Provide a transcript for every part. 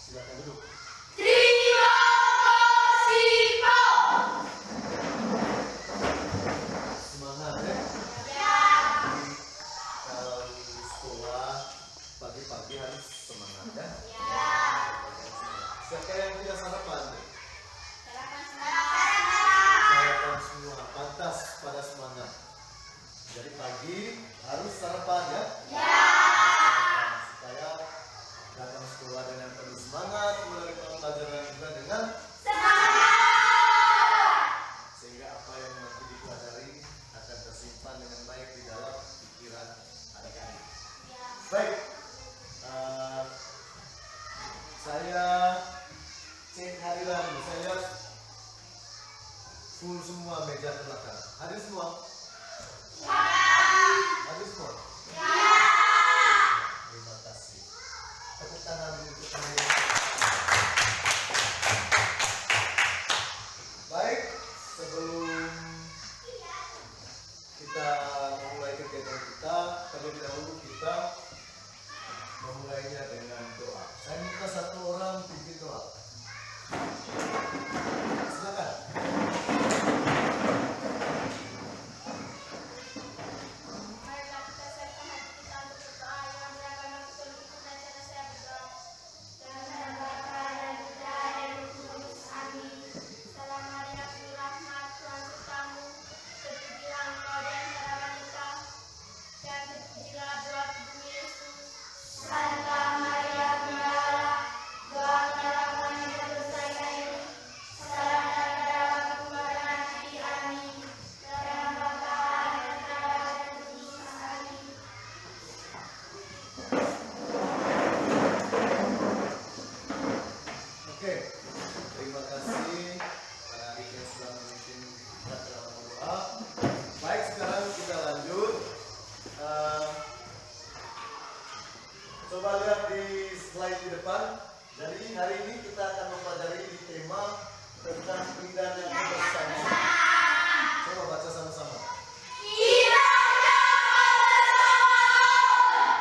Silakan duduk. Terima kasih, Pak. Semangat ya. Ya. Kalau sekolah pagi-pagi harus semangat ya. Ya. Siapa yang tidak sarapan? Sarapan. Sarapan semua, pantas pada semangat. Jadi pagi harus sarapan ya. Ya. Supaya datang sekolah dengan penuh semangat, menerima pelajaran juga dengan Semangat. sehingga apa yang nanti dipelajari akan tersimpan dengan baik di dalam pikiran adik-adik. Baik, saya cek hadiran, saya lihat full semua meja ke belakang. Hadir semua? Hadir semua? Terima kasih. Tepuk tangan untuk kami. Baik, sebelum kita memulai kegiatan kita, terlebih dahulu kita memulainya dengan doa. Saya minta satu orang pimpin doa. Silakan. Marilah kita siapkan hati kita untuk berdoa yang beragama betul ikut dan cara saya berdoa. Dalam Bapa dan Putra dan Roh Kudus. Amin. Salam Maria, penuh rahmat, Tuhan sertamu. Terpujilah engkau di antara wanita, dan terpujilah buah tubuhmu Yesus. Santa Maria, Bunda Allah, doakanlah kami yang berdosa ini. Sekarang dan pada waktu kematian kami. Amin. Dalam Bapa dan Putra dan Roh Kudus. Amin. Oke, terima kasih para adik yang sudah memimpin kita dalam berdoa. Baik, sekarang kita lanjut. Coba lihat di slide di depan. Jadi hari ini kita akan mempelajari di tema tentang indahnya kebersamaan. Coba baca sama-sama.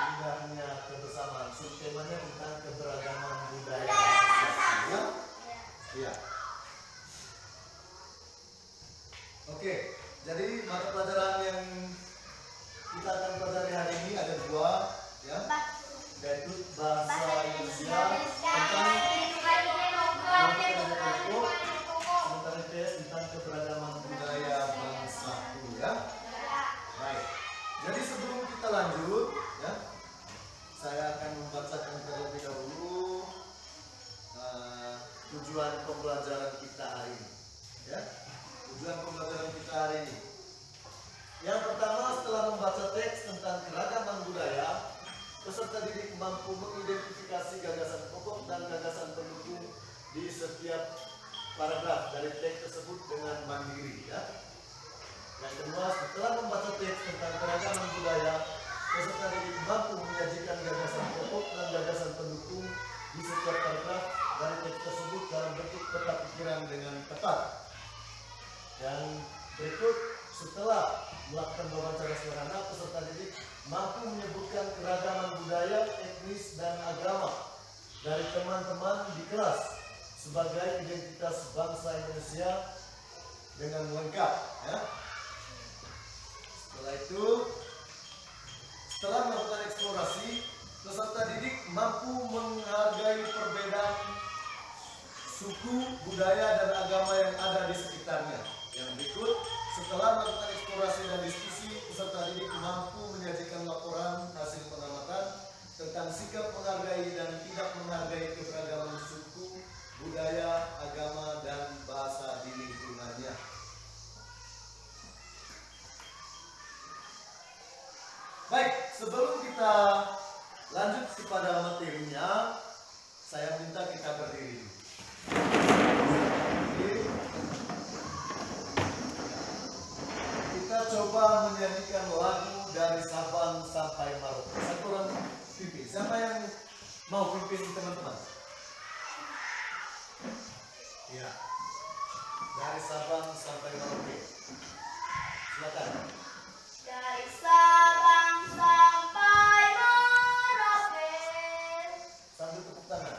Indahnya kebersamaan. Subtemanya tentang keberagaman budaya. Ya? Iya. Oke, jadi mata pelajaran yang kita akan pelajari hari ini ada dua, ya, yaitu bahasa Indonesia tentang sementara IPS tentang keberagaman budaya bangsaku, ya. Baik. Jadi sebelum kita lanjut, ya, saya akan membacakan terlebih dahulu tujuan pembelajaran kita hari ini, ya. Tujuan pembelajaran kita hari ini. Yang pertama, setelah membaca teks tentang keragaman budaya, peserta didik mampu mengidentifikasi gagasan pokok dan gagasan pendukung di setiap paragraf dari teks tersebut dengan mandiri, ya. Yang kedua, setelah membaca teks tentang keragaman budaya, peserta didik mampu menyajikan gagasan pokok dan gagasan pendukung di setiap paragraf dari teks tersebut dalam bentuk peta pikiran dengan tepat. Yang berikut, setelah melakukan wawancara sederhana, peserta didik mampu menyebutkan keragaman budaya, etnis, dan agama dari teman-teman di kelas sebagai identitas bangsa Indonesia dengan lengkap, ya. Setelah itu, setelah melakukan eksplorasi, peserta didik mampu menghargai perbedaan suku, budaya, dan agama yang ada di sekitarnya. Yang berikut, setelah melakukan eksplorasi dan diskusi, peserta didik mampu menyajikan laporan hasil pengamatan tentang sikap menghargai dan tidak menghargai keberagaman suku, budaya, agama, dan bahasa di lingkungannya. Baik, sebelum kita lanjut kepada materinya, saya minta kita berdiri. Kita coba menyanyikan lagu dari Sabang sampai Merauke. Satu orang pimpin. Siapa yang mau pimpin teman-teman? Ya. Dari Sabang sampai Merauke. Silakan. Dari Sabang sampai Merauke. Sambil tepuk tangan.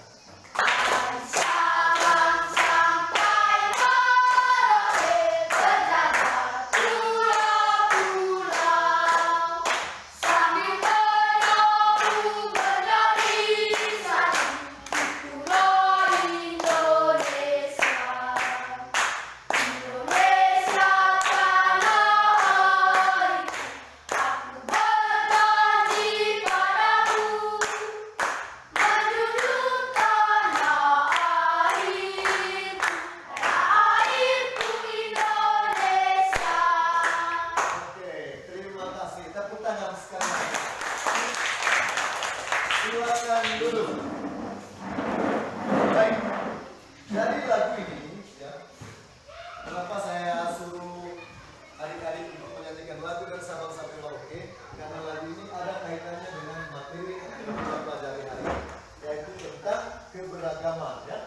keberagaman, ya.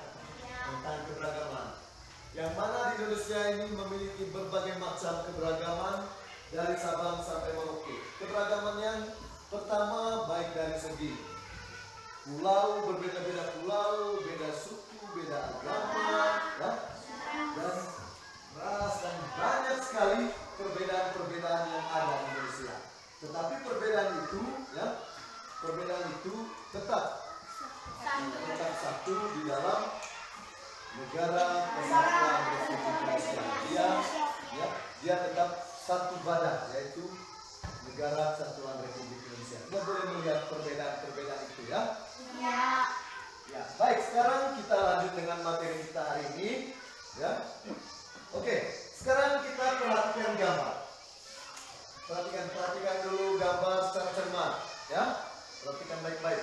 Tentang keberagaman. Yang mana di Indonesia ini memiliki berbagai macam keberagaman dari Sabang sampai Merauke. Keberagaman yang pertama baik dari segi pulau, berbeda-beda pulau, beda suku, beda agama, ya. Dan ras dan banyak sekali perbedaan-perbedaan yang ada di Indonesia. Tetapi perbedaan itu, ya, perbedaan itu tetap satu di dalam negara kesatuan Republik Indonesia. Dia tetap satu badan, yaitu Negara Kesatuan Republik Indonesia. Kita boleh melihat perbedaan-perbedaan itu, ya. Ya, baik. Sekarang kita lanjut dengan materi kita hari ini, ya. Oke, sekarang kita perhatikan gambar. Perhatikan dulu gambar secara cermat, ya. Perhatikan baik-baik.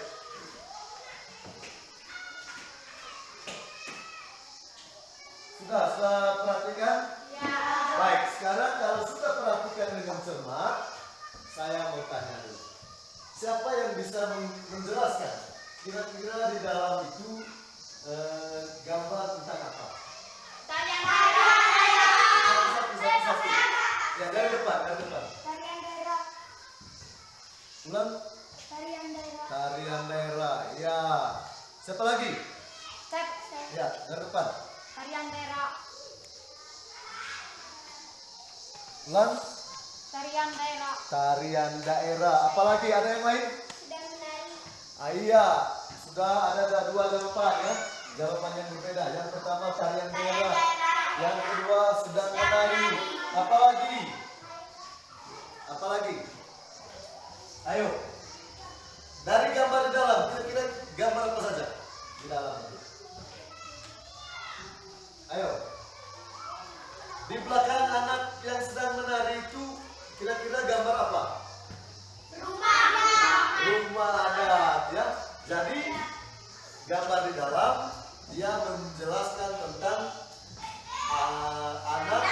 Sudah perhatikan? Ya. Baik, sekarang kalau sudah perhatikan dengan cermat, saya mau tanya dulu. Siapa yang bisa menjelaskan kira-kira di dalam itu gambar tentang apa? Satu-satu. Ya, dari depan. Tarian daerah. Ulang. Tarian daerah. Ya. Siapa lagi? Ya, dari depan. Tarian daerah. Ulang. Tarian daerah. Tarian daerah. Apalagi ada yang lain? Sedang menari. Iya, sudah ada dua jawaban, ya. Jawaban yang berbeda. Yang pertama tarian daerah. Yang kedua sedang menari. Apalagi? Ayo. Dari gambar di dalam, kira-kira gambar apa saja di dalam itu? Ayo. Di belakang anak yang sedang menari itu kira-kira gambar apa? Rumah adat, ya. Jadi gambar di dalam dia menjelaskan tentang anak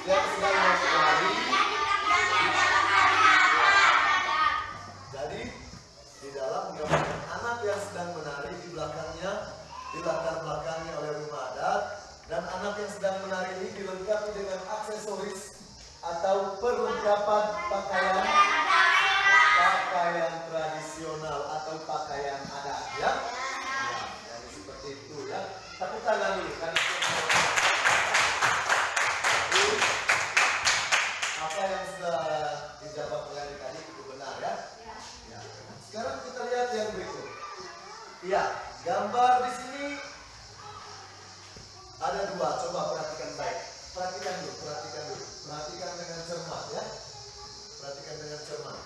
yang sedang menari. Jadi di dalam gambar anak yang sedang menari di belakangnya, di latar belakangnya oleh rumah adat, dan anak yang sedang menari ini dilengkapi dengan aksesoris atau perlengkapan pakaian tradisional atau pakaian adat, ya. Jadi seperti itu, ya. Tepuk tangan dulu kan. Apa yang sudah dijawab oleh adik tadi itu benar, ya. Ya. Sekarang kita lihat yang berikut. Iya, gambar di sini ada dua. Coba perhatikan baik. Perhatikan dulu. Perhatikan dengan cermat, ya. Perhatikan dengan cermat.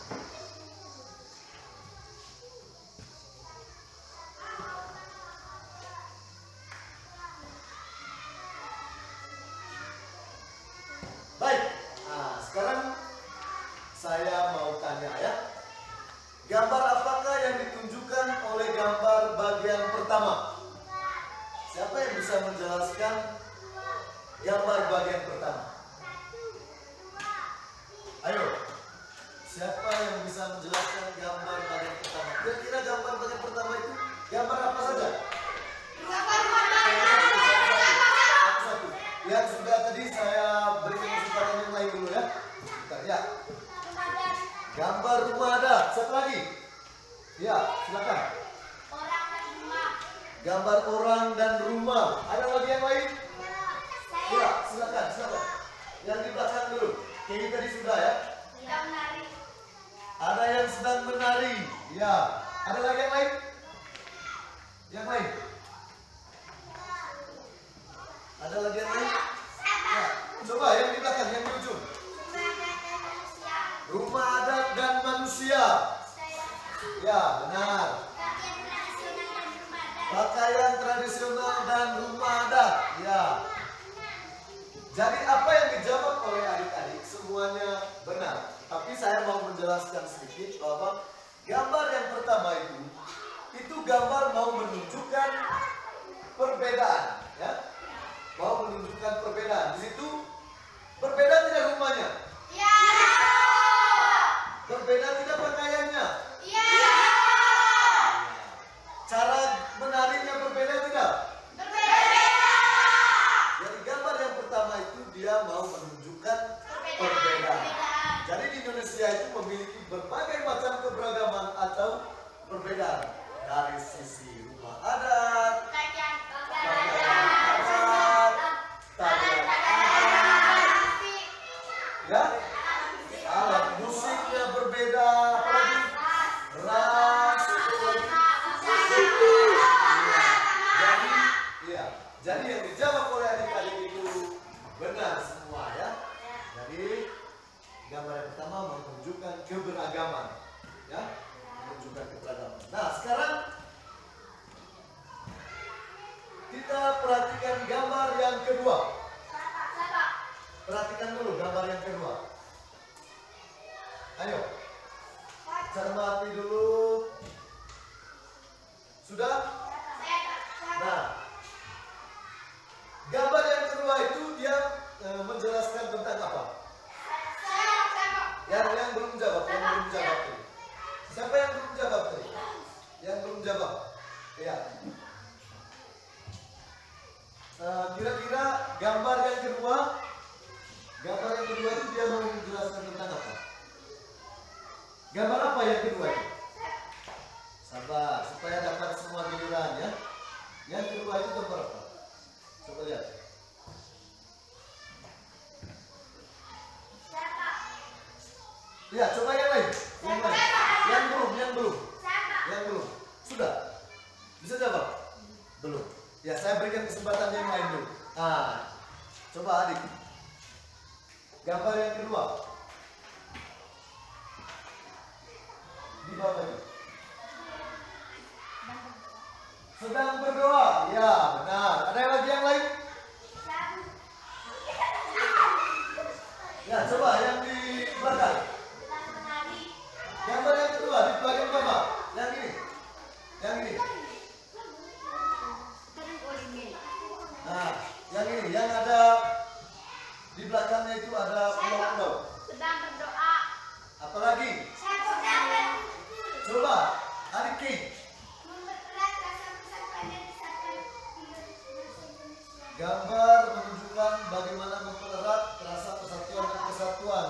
Baik. Nah, sekarang saya mau tanya, ya. Gambar apakah yang ditunjukkan oleh gambar bagian pertama? Siapa yang bisa menjelaskan gambar bagian pertama? Ayo. Siapa yang bisa menjelaskan gambar bagian pertama? Kira-kira gambar bagian pertama itu gambar apa saja? Satu. Yang sudah tadi saya berikan kesempatan yang lain dulu, ya. Bentar, ya. Gambar rumah adat. Siapa lagi? Ya, silakan. Gambar orang dan rumah. Ada lagi yang lain? Ya, silakan. Yang di belakang dulu. Kayak tadi sudah, ya. Ada yang sedang menari. Ya. Ada lagi yang lain? Yang lain? Ada lagi yang lain? Ya. Coba yang di belakang, yang di ujung. Rumah adat dan manusia. Ya, benar. Pakaian tradisional dan rumah adat. Ya. Jadi apa yang dijawab oleh adik-adik semuanya benar. Tapi saya mau menjelaskan sedikit bahwa gambar yang pertama itu gambar mau menunjukkan perbedaan, ya. Mau menunjukkan perbedaan. Di situ berbeda tidak rumahnya? Ya. Berbeda tidak pakaiannya? Ya. Cara menarinya berbeda tidak? gambar yang kedua itu dia mau menjelaskan tentang apa? Gambar apa yang kedua itu? Sabar, supaya dapat semua giliran ya. Yang kedua itu gambar apa? Coba lihat. Ya, coba yang lain. Yang lain. Yang belum. Sudah? Bisa jawab? Belum. Ya, saya berikan kesempatan yang lain dulu. Coba adik. Gambar yang kedua. Di bawah ini. Sedang berdoa. Ya, benar. Ada lagi yang lain? Ya, coba yang di belakang. Gambar yang kedua di bagian bawah. Yang ini. Yang ini, yang ada di belakangnya itu ada pulau-pulau. Sedang berdoa. Apalagi? Coba, adik King. Gambar menunjukkan bagaimana mempererat rasa persatuan dan kesatuan.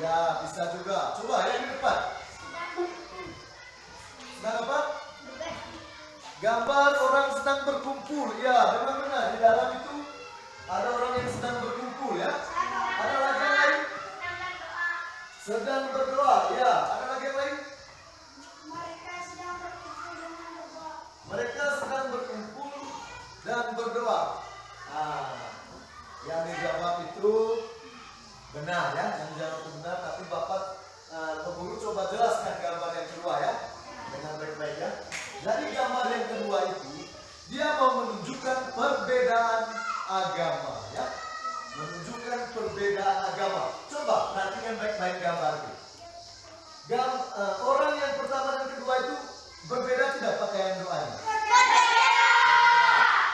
Ya, bisa juga. Coba yang di depan. Sedang apa? Gambar orang sedang berkumpul. Ya, memang benar. Di dalam itu ada orang yang sedang berkumpul ya. Ada lagi yang lain? Sedang berdoa. Ya, ada lagi yang lain? Mereka sedang berkumpul dan berdoa. Yang dijawab itu benar ya. Yang dijawab itu benar. Tapi Bapak pemburu coba jelaskan gambar yang kedua ya. Dengan baik-baik ya. Jadi gambar yang kedua itu dia mau menunjukkan perbedaan agama ya. Menunjukkan perbedaan agama. Coba perhatikan baik-baik gambar itu. Orang yang pertama dan kedua itu berbeda tidak pakaian doanya.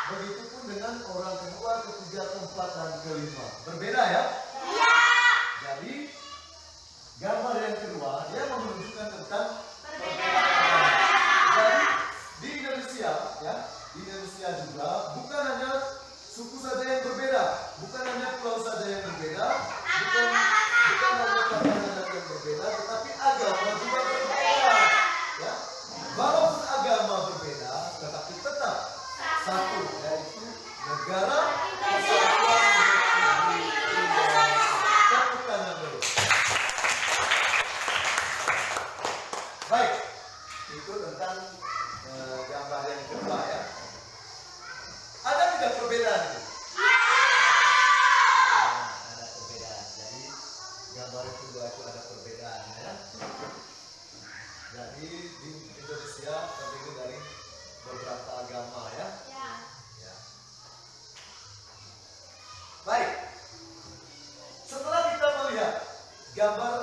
Begitupun dengan orang kedua, ketiga, keempat, dan kelima. Berbeda ya? Iya. Jadi gambar yang kedua dia mau menunjukkan tentang perbedaan agama. Jadi di Indonesia ya, di Indonesia juga bukan hanya suku saja yang berbeda, bukan hanya pulau saja yang berbeda, bukan hanya pakaian adat yang berbeda, tetapi agama juga berbeda. Ya, walaupun agama berbeda, tetapi tetap satu, yaitu negara kesatuan Republik Indonesia. Tepuk tangan dulu. Baik, itu tentang gambar yang kedua ya. Ada tidak perbedaan itu? Ada perbedaan. Jadi gambar yang kedua itu ada perbedaan ya. Jadi di Indonesia terdiri dari beberapa agama ya. Ya. Baik. Setelah kita melihat gambar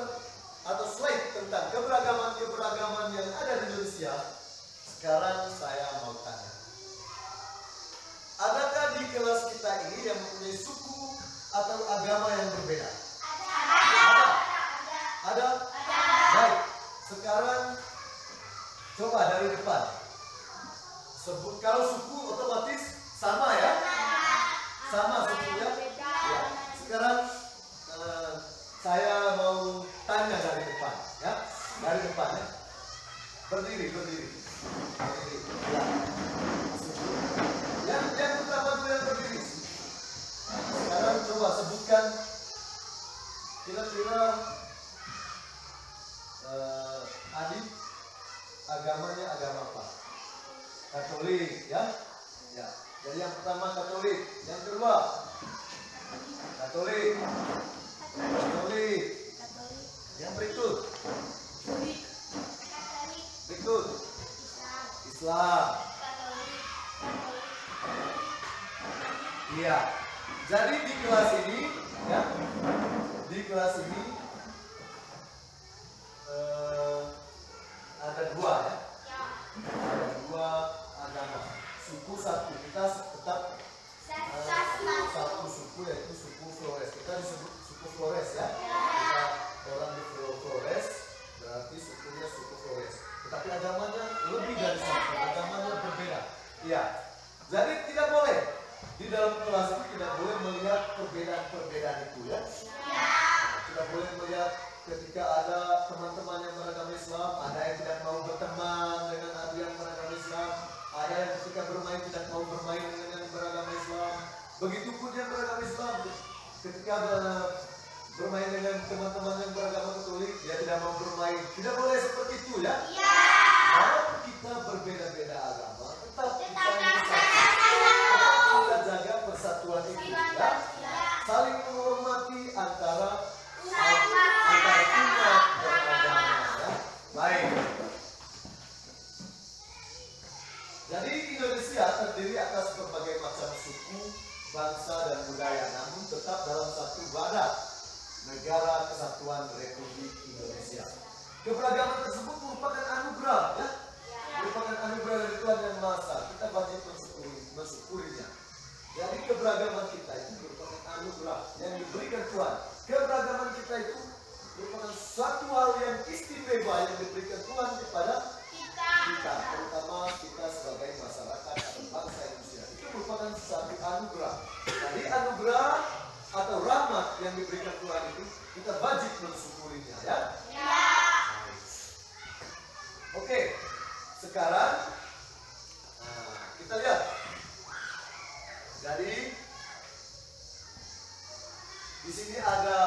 atau slide tentang keberagaman yang ada di Indonesia, sekarang saya mau tanya. Adakah di kelas kita ini yang mempunyai suku atau agama yang berbeda? Ada? Baik. Sekarang coba dari depan. Sebut kalau suku otomatis sama ya? Sama sukunya. Ya. Sekarang saya mau tanya dari depan ya. Dari depan ya. Berdiri. Ya. Yang pertama dulu yang berdiri. Sekarang coba sebutkan kira-kira adik agamanya agama apa? Katolik ya. Ya. Jadi yang pertama Katolik, yang kedua Katolik. Yang berikut Islam. Iya. Jadi di kelas ini ya, ada dua ya. Ada dua agama. Suku satu. Kita tetap satu suku, yaitu suku Flores. Kita disebut suku Flores ya. Kita orang di Flores, berarti sukunya suku Flores. Tetapi agamanya lebih dari satu. Agamanya berbeda. Iya. Jadi tidak boleh di dalam kelas itu tidak boleh melihat perbedaan-perbedaan itu ya. Kita boleh melihat ketika ada teman-teman yang beragama Islam, ada yang tidak mau berteman dengan ada yang beragama Islam, ada yang ketika bermain tidak mau bermain dengan yang beragama Islam. Begitupun yang beragama Islam, ketika bermain dengan teman-teman yang beragama Katolik, dia tidak mau bermain. Tidak boleh seperti itu ya. Walaupun kita berbeda-beda agama, tetap kita jaga persatuan itu ya. Saling menghormati antara umat beragama ya. Baik. Jadi Indonesia terdiri atas berbagai macam suku, bangsa dan budaya, namun tetap dalam satu wadah, Negara Kesatuan Republik Indonesia. Keberagaman tersebut merupakan anugerah ya. Merupakan anugerah dari Tuhan Yang Maha Esa. Kita wajib mensyukurinya. Jadi keberagaman kita itu merupakan anugerah yang diberikan Tuhan. Keberagaman kita itu merupakan suatu hal yang istimewa yang diberikan Tuhan kepada kita, terutama kita sebagai masyarakat atau bangsa Indonesia. Itu merupakan suatu anugerah. Jadi anugerah atau rahmat yang diberikan Tuhan itu kita wajib mensyukurinya ya. Oke, sekarang kita lihat. Jadi di sini ada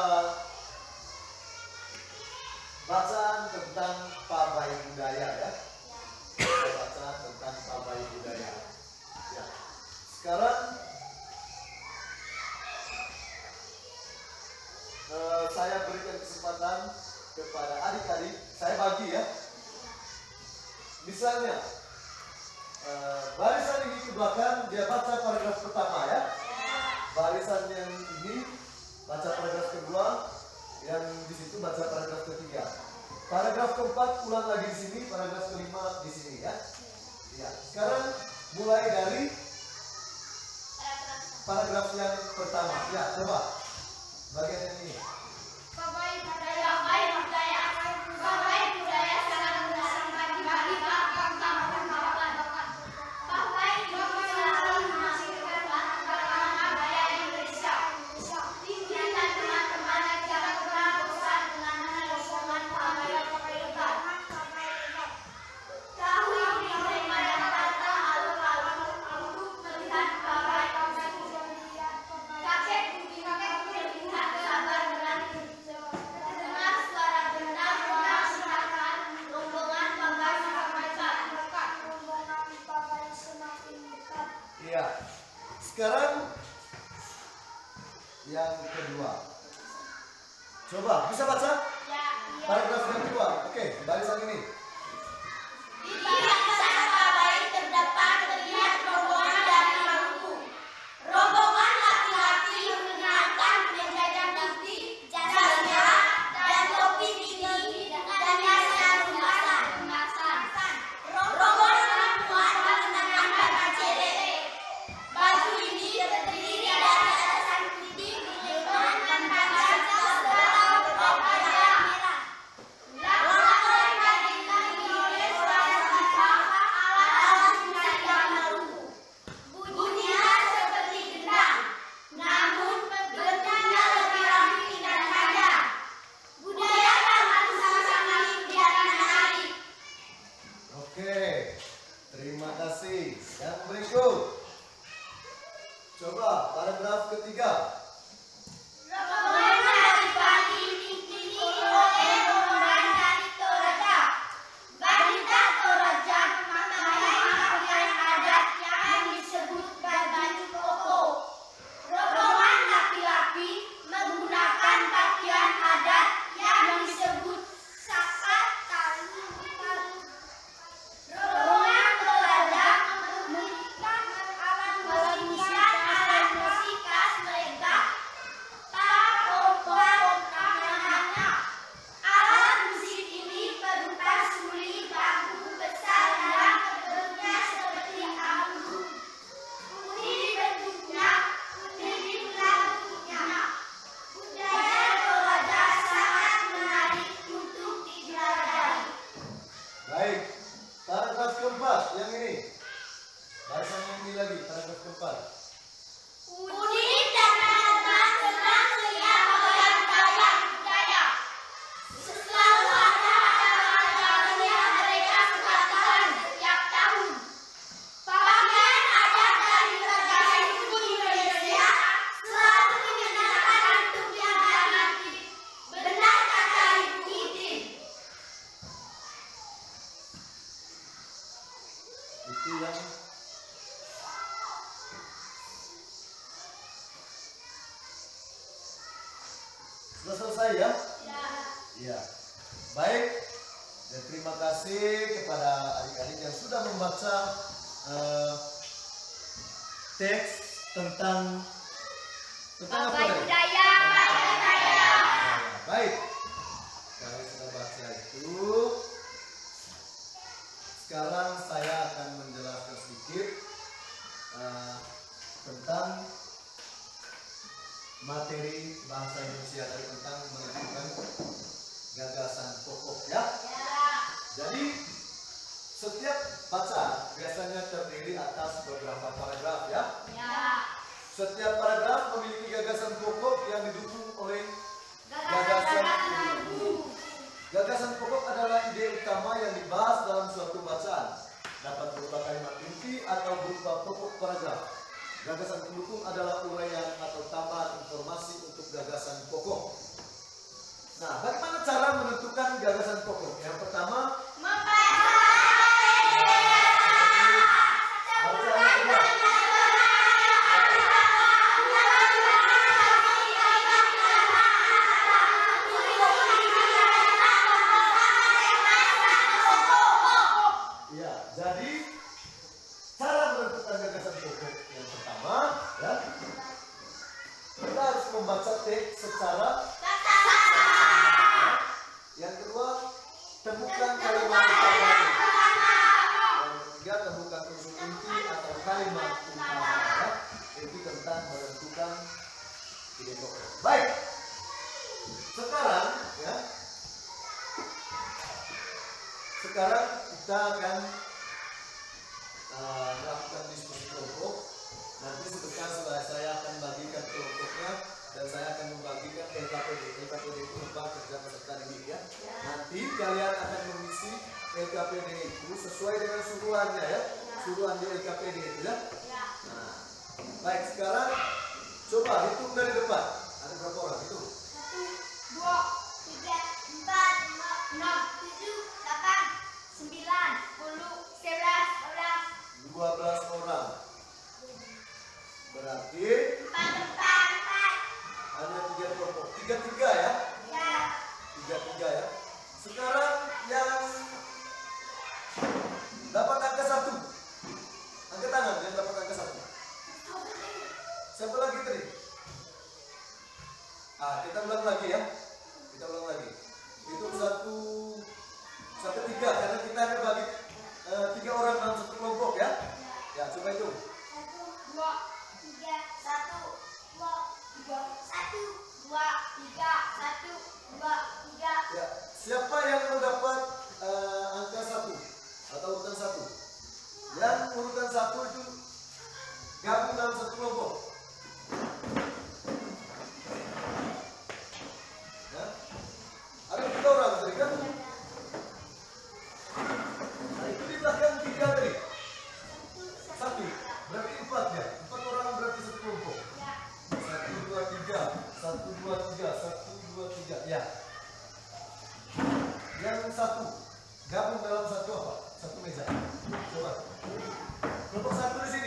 bacaan tentang pawai budaya ya. Bacaan tentang pawai budaya. Ya. Sekarang saya berikan kesempatan kepada adik-adik. Saya bagi ya. Misalnya barisan ini ke belakang, dia baca paragraf pertama ya. Barisan yang ini baca paragraf kedua, yang di situ baca paragraf ketiga. Paragraf keempat ulang lagi di sini, paragraf kelima di sini ya. Ya. Sekarang mulai dari paragraf yang pertama. Ya, coba bagian yang ini. Pawai budaya sangat mendasarkan bagi bangsa. Pawai selalu menghasilkan bagaimana budaya Indonesia. Tinggi dan teman-teman yang jangan pernah bosan dengan menelusuri pawai hebat. Tahu menerima dan kata alur-alur untuk melihat pawai kakek budi melihat sabar dengan dengar suara benar merasakan rombongan pawai semakin dekat. Iya. Sekarang yang kedua. Coba bisa baca paragraf yang kedua. Oke, barisan ini. Di barisan pawai terdapat terlihat rombongan dari Maluku. Rombongan laki-laki mengenakan kemeja putih, jasnya dan topi tinggi dan hiasan rumasan. Rombongan perempuan mengenakan baju cere. Baju ini terdiri dari atasan putih dengan panjang sebelah berwarna merah. Latar dikelilingi oleh suara gitar ala budaya Maluku. Bunyinya seperti gendang, namun bentuknya lebih rapi dan panjang. Budaya Maluku sangat indah dan menarik. Oke. Terima kasih. Yang berikut. Coba paragraf ketiga. Rombongan dari Bali diikuti oleh rombongan dari Toraja. Wanita Toraja memakai pakaian adat yang disebut baju koko. Rombongan laki-laki menggunakan pakaian adat yang disebut sakat talu. Rombongan Toraja memiliki alat musik khas mereka. Alat musik ini berupa suli bambu besar yang bentuknya seperti anggur. Unik bentuknya. Budaya Toraja sangat menarik untuk dipelajari. Baik. Paragraf keempat yang ini. Barisan yang ini lagi, paragraf keempat. Unik dan teman-teman Sudah selesai ya? Ya. Iya. Baik. Dan terima kasih kepada adik-adik yang sudah membaca teks tentang apa tadi? Budaya. Baik. Kalian sudah baca itu. Sekarang saya akan menjelaskan sedikit tentang materi bahasa Indonesia dari tentang menentukan gagasan pokok ya. Jadi setiap bacaan biasanya terdiri atas beberapa paragraf ya. Setiap paragraf memiliki gagasan pokok yang didukung oleh gagasan pendukung. Gagasan pokok adalah ide utama yang dibahas dalam suatu bacaan. Dapat berupa kalimat inti atau berupa pokok paragraf. Gagasan pendukung adalah uraian atau tambahan informasi untuk gagasan pokok. Nah, bagaimana cara menentukan gagasan pokok? Yang pertama, jadi cara menentukan gagasan pokok yang pertama, ya, kita harus membaca teks secara. Yang kedua, temukan kalimat utama. Yang ketiga, temukan unsur inti atau kalimat utama. Ya. Itu tentang menentukan ide pokok. Baik. Sekarang, ya. Sekarang kita akan melakukan diskusi kelompok. Nanti sebentar saya akan bagikan kelompoknya dan saya akan membagikan LKPD. LKPD itu lembar kerja peserta didik ya. Nanti kalian akan mengisi LKPD itu sesuai dengan suruhannya ya. Suruhan di LKPD itu ya. Nah, baik sekarang coba hitung dari depan. Ada berapa orang itu? 1, 2, 3, 4, 5, 6, 7, 8, 9, 10, 11, 12 orang. Berarti hanya 3 kelompok. 3-3 ya? 3-3 ya. Sekarang yang dapat angka 1. Angkat tangan yang dapat angka 1. Siapa lagi tadi? Kita ulang lagi ya. Kita ulang lagi. Itu 1-3 karena kita akan bagi 3 orang dalam satu kelompok ya. Ya, coba itu. 1, 2, 3, 1, 2, 1, 2, 3, 1, 2, 3. Ya, siapa yang mendapat angka 1 atau urutan 1? Yang urutan 1 itu gabung dalam satu kelompok. Ya. Ada 3 orang tadi kan? Nah, itu di belakang 3 tadi. 1, berarti 4 ya. 4 orang berarti satu kelompok. 1, 2, 3, 1, 2, 3, 1, 2, 3. Ya. Yang 1 gabung dalam satu apa? Satu meja. Coba. Kelompok 1 di sini.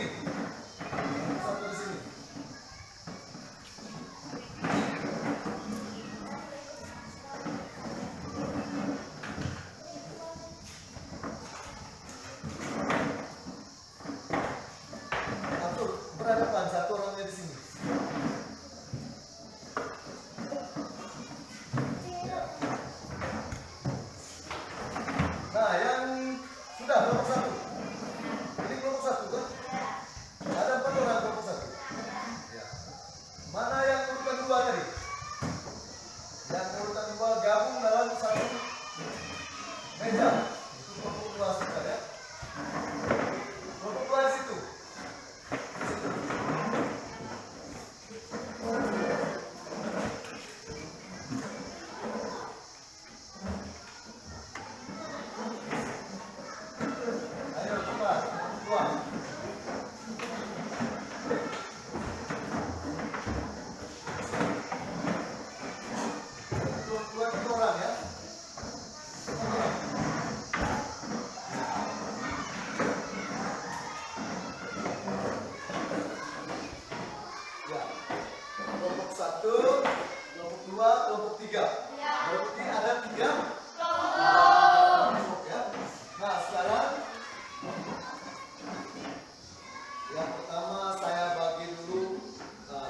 Yang pertama saya bagi dulu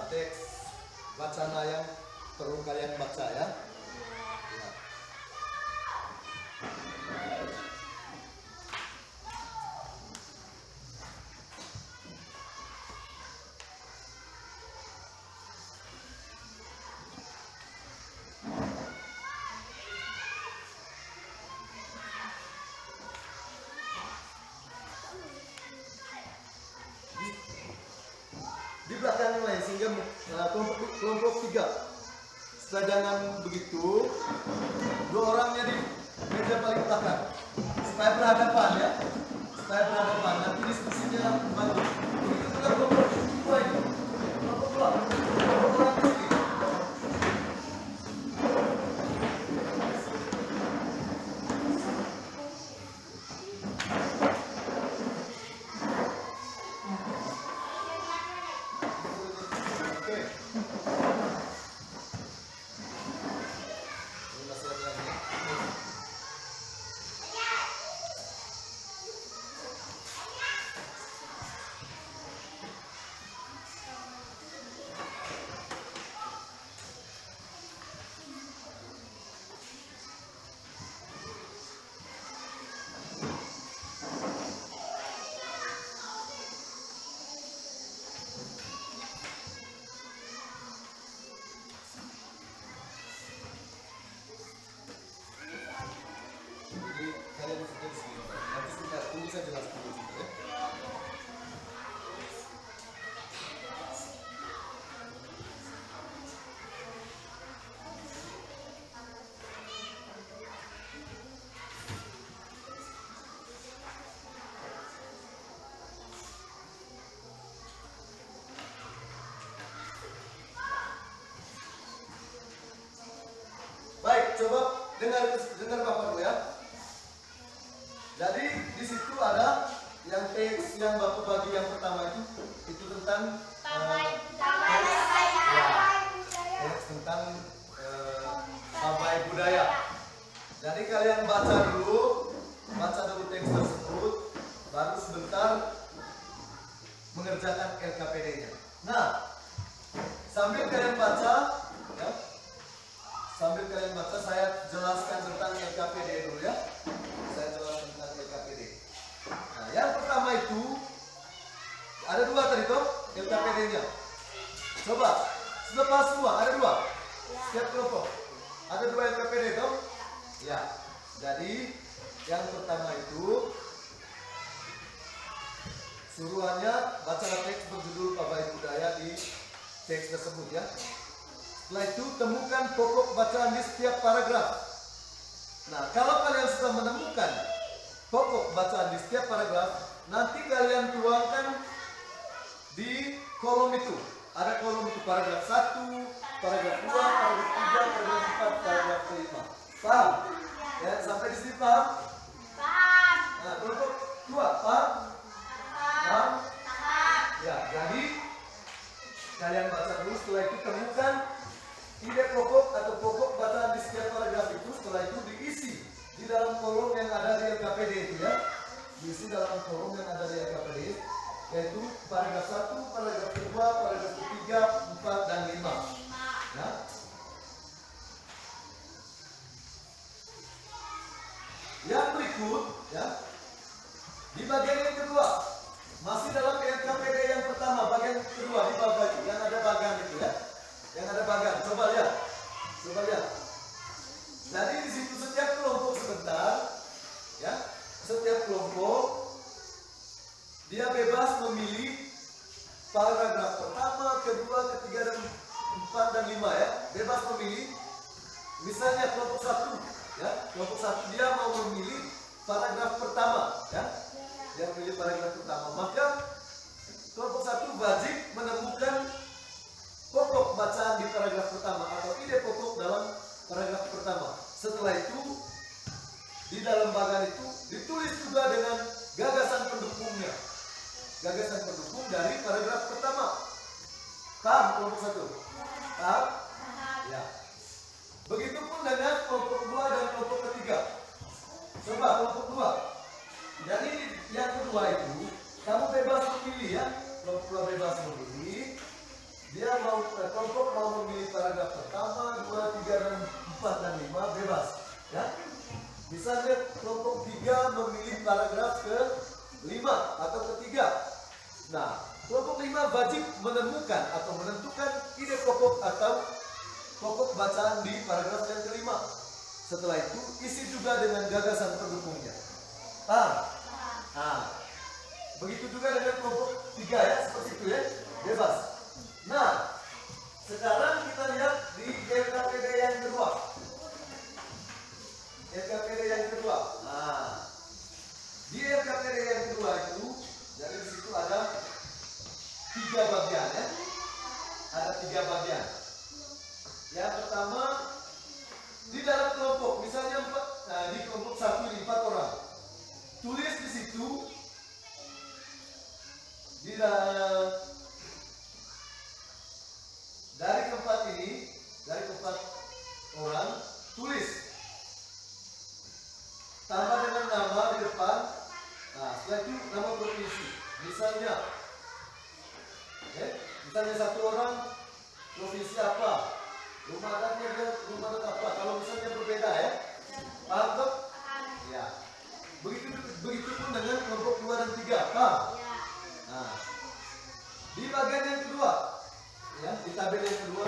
teks wacana yang perlu kalian baca ya. Ya. Di belakang yang lain sehingga kelompok 3 supaya jangan begitu, 2 orangnya di meja paling belakang supaya berhadapan ya, supaya berhadapan nanti diskusinya bagus. Begitu juga kelompok 2 itu, kelompok 2 kelompok orang di sini. Oke. Ini masih ada lagi. Jadi kalian bisa di sini. Nanti sebentar tunggu saya jelaskan dulu ya. Baik, coba dengar Bapak dulu ya. Jadi di situ ada yang teks yang Bapak bagi yang pertama itu tentang teks tentang Pawai Budaya. Jadi kalian baca dulu teks tersebut, baru sebentar mengerjakan LKPD-nya. Nah, sambil kalian baca, ya, saya jelaskan tentang LKPD dulu ya. Saya jelaskan tentang LKPD. Nah, yang pertama itu ada 2 tadi toh LKPD-nya. Coba, sudah pas semua? Ada 2. Setiap kelompok ada 2 LKPD toh? Ya. Jadi yang pertama itu suruhannya bacalah teks berjudul Pawai Budaya di teks tersebut ya. Setelah itu temukan pokok bacaan di setiap paragraf. Nah, kalau kalian sudah menemukan pokok bacaan di setiap paragraf, nanti kalian tuangkan di kolom itu. Ada kolom itu paragraf 1, paragraf 2, paragraf 3, paragraf 4, paragraf 5. Paham? Ya, sampai di sini paham? Paham. Nah, kelompok 2 paham? Paham? Ya, jadi kalian baca dulu, setelah itu temukan ide pokok atau pokok bacaan di setiap paragraf itu. Setelah itu diisi di dalam kolom yang ada di LKPD itu ya. Diisi dalam kolom yang ada di LKPD, yaitu paragraf 1, paragraf 2, paragraf 3, 4, dan 5 ya. Yang berikut ya, di bagian yang kedua, masih dalam LKPD yang pertama, bagian kedua di bawah itu yang ada bagan itu ya, yang ada bagan. Coba lihat. Jadi di situ setiap kelompok sebentar ya, setiap kelompok dia bebas memilih paragraf pertama, kedua, ketiga, dan 4 dan 5 ya, bebas memilih. Misalnya kelompok 1 ya, kelompok 1 dia mau memilih paragraf pertama ya, dia memilih paragraf pertama, maka kelompok 1 wajib menemukan pokok bacaan di paragraf pertama atau ide pokok dalam paragraf pertama. Setelah itu di dalam bagan itu ditulis juga dengan gagasan pendukungnya, gagasan pendukung dari paragraf pertama. Paham kelompok 1? Paham? Ya. Begitupun dengan kelompok 2 dan kelompok ketiga. Coba kelompok 2. Jadi yang kedua itu kamu bebas memilih ya, kelompok pemula bebas memilih. Dia mau kelompok mau memilih paragraf pertama, 2, 3, dan 4 dan 5 bebas, ya. Misalnya kelompok 3 memilih paragraf ke-5 atau ke-3. Nah, kelompok 5 wajib menemukan atau menentukan ide pokok atau pokok bacaan di paragraf yang ke-5. Setelah itu isi juga dengan gagasan pendukungnya. Begitu juga dengan kelompok 3 ya, seperti itu ya, bebas. Nah, sekarang kita lihat di LKPD yang kedua. LKPD yang kedua. Nah, di LKPD yang kedua itu, jadi di situ ada 3 bagian ya. Ada 3 bagian. Yang pertama, di dalam kelompok, misalnya di kelompok 1 ini 4 orang. Tulis di situ dari keempat ini, dari 4 orang, tulis tambah dengan nama di depan. Nah, setelah itu nama provinsi. Misalnya 1 orang provinsi apa, rumah adatnya dia rumah adat apa. Kalau misalnya berbeda ya, paham toh? Ya. Begitu pun dengan kelompok 2 dan 3, paham? Nah, di bagian yang kedua, ya, di tabel yang kedua,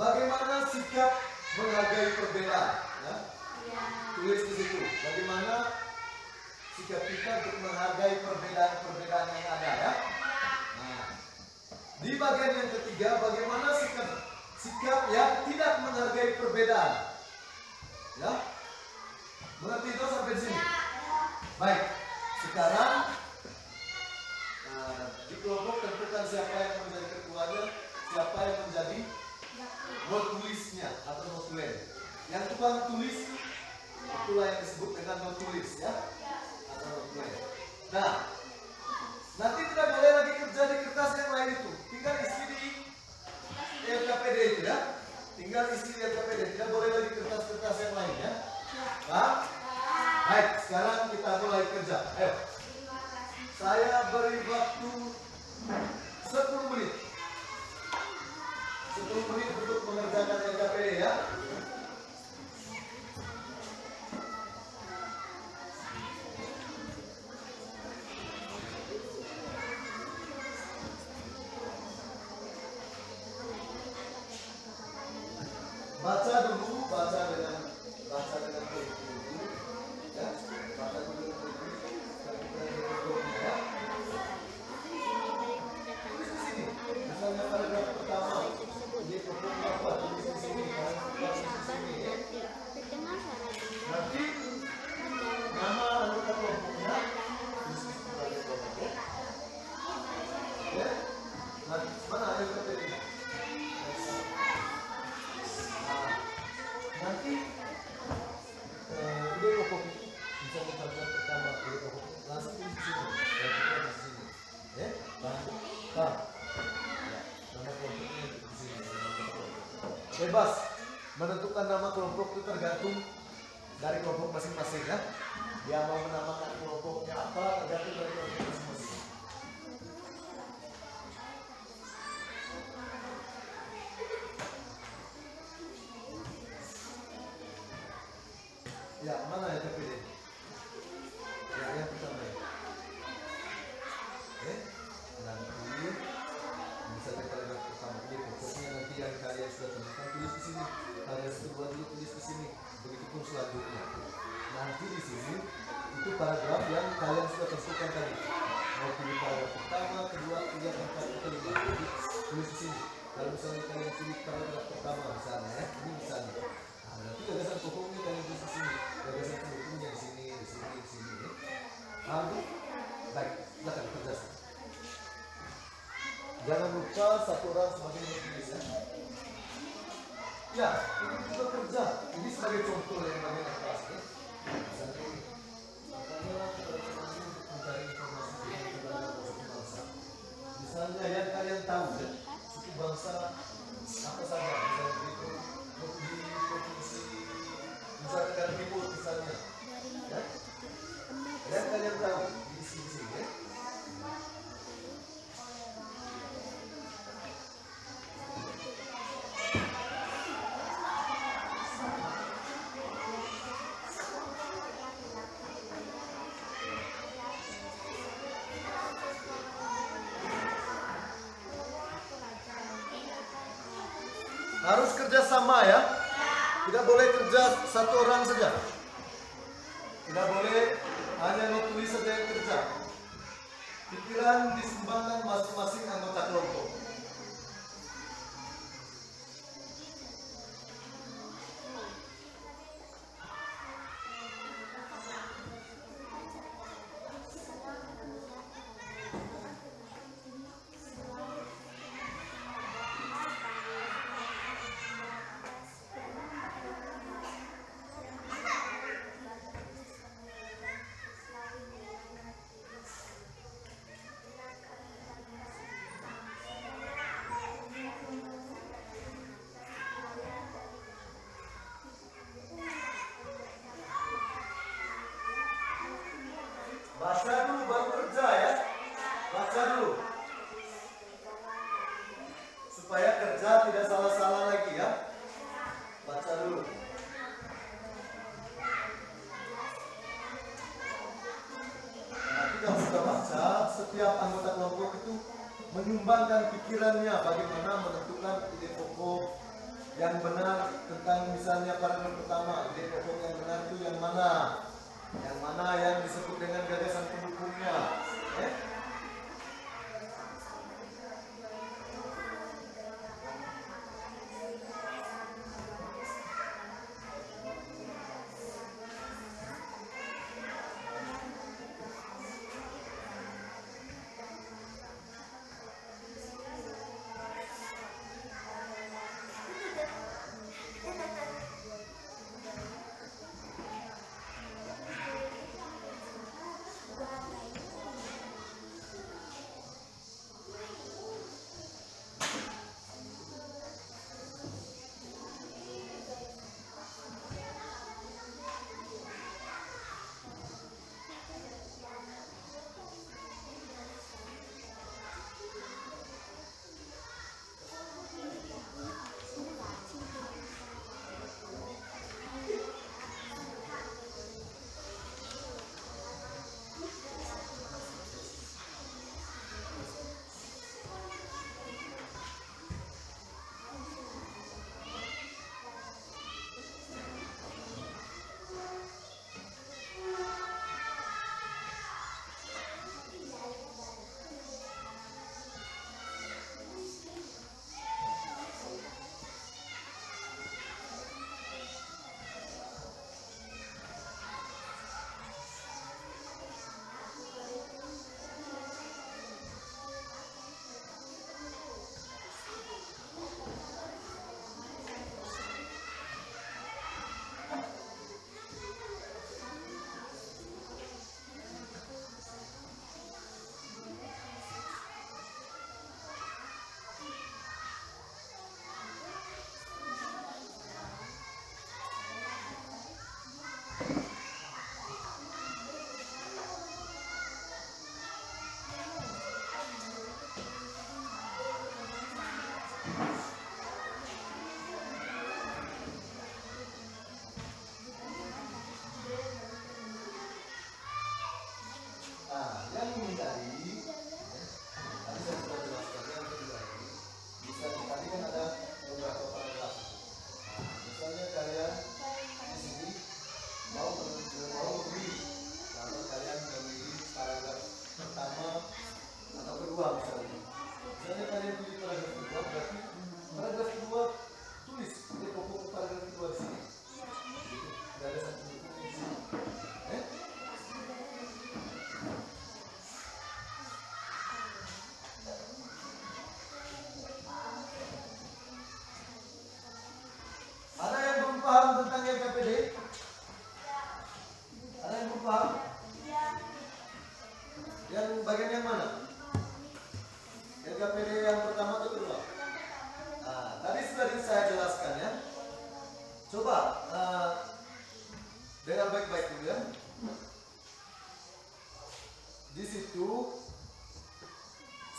bagaimana sikap menghargai perbedaan, ya? Tulis di situ, bagaimana sikap kita untuk menghargai perbedaan-perbedaan yang ada, ya? Nah, di bagian yang ketiga, bagaimana sikap yang tidak menghargai perbedaan, ya? Mengerti itu sampai di sini? Baik, sekarang di kelompok tentukan siapa yang menjadi ketuanya, siapa yang menjadi notulisnya atau notulen. Yang tukang tulis itulah yang disebut dengan notulis ya, atau notulen. Nah, nanti tidak boleh lagi kerja di kertas yang lain itu, tinggal isi di LKPD itu ya, tinggal isi di LKPD, tidak boleh lagi kertas-kertas yang lain ya. Nah, baik, sekarang kita mulai kerja. Ayo. Saya beri waktu 10 menit. 10 menit untuk mengerjakan LKPD ya. Baca dulu, baca dengan baik dulu. Ya, baca dulu dengan baik. Misalnya paragraf pertama, dia pokoknya apa? Tulis di sini, tulis di sini. Nanti nama anggota kelompoknya tulis di sebagai kelompok. Ya, mana ada KPD? Nanti ide pokok itu misalnya paragraf pertama, ide pokok langsung tulis di sini, di sini. Ya, paham? Bebas menentukan nama kelompok itu tergantung dari kelompok masing-masing ya. Dia mau menamakan kelompoknya apa tergantung dari kelompok masing-masing. Ya, mana ya TPD? Ya, yang pertama ya. Nanti misalnya paragraf pertama ini pokoknya nanti yang kalian sudah temukan tulis di sini, paragraf kedua dulu tulis di sini, begitupun selanjutnya. Nanti di sini itu paragraf yang kalian sudah tentukan tadi. Mau pilih paragraf pertama, kedua, ketiga, keempat, kelima, jadi tulis di sini. Kalau misalnya kalian pilih paragraf pertama misalnya ya, ini misalnya. Nah, nanti gagasan pokoknya kalian tulis di sini, gagasan pendukungnya di sini, di sini, di sini. Ya. Lalu, baik, silakan kerja. Jangan lupa 1 orang sebagai notulis ya. Ya, ini juga kerja. Ini sebagai contoh yang namanya kelas ya. Misalnya ini. Makanya kita harus untuk mencari informasi tentang keberadaan suku bangsa. Misalnya yang kalian tahu ya, suku bangsa apa saja. Misalnya di provinsi Nusa Tenggara Timur misalnya. Ya. Yang kalian tahu diisi di sini ya. Harus kerjasama ya. Tidak boleh kerja satu orang saja. Tidak boleh hanya nulis saja yang kerja. Pikiran disumbangkan masing-masing anggota kelompok. Baca dulu baru kerja ya. Baca dulu. Supaya kerja tidak salah-salah lagi ya. Baca dulu. Nanti kalau sudah baca, setiap anggota kelompok itu menyumbangkan pikirannya bagaimana menentukan ide pokok yang benar tentang misalnya paragraf pertama. Ide pokok yang benar itu yang mana? Yang mana yang disebut dengan gagasan pendukungnya?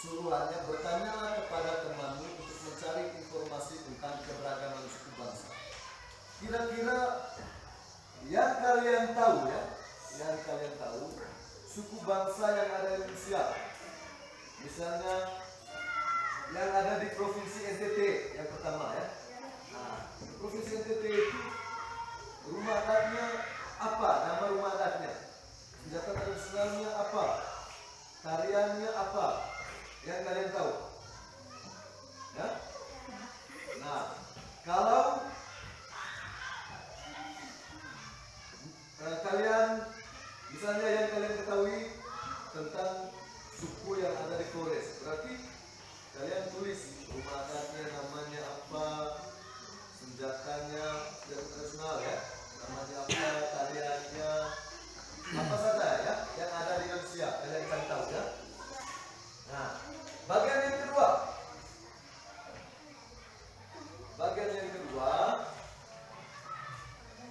Suruhannya bertanyalah kepada temanmu untuk mencari informasi tentang keberagaman suku bangsa. Kira-kira yang kalian tahu ya, suku bangsa yang ada di Indonesia, misalnya yang ada di provinsi NTT yang pertama ya, Nah, provinsi NTT itu rumah adatnya apa? Nama rumah adatnya. Senjata tradisionalnya apa? Tariannya apa? Yang kalian tahu? Ya? Nah, kalau kalian misalnya yang kalian ketahui tentang suku yang ada di Flores, berarti kalian tulis rumah adatnya namanya apa, senjatanya, senjata tradisional ya, namanya apa, tariannya, apa saja ya yang ada di Indonesia kalian cari tahu ya. Nah, bagian yang kedua,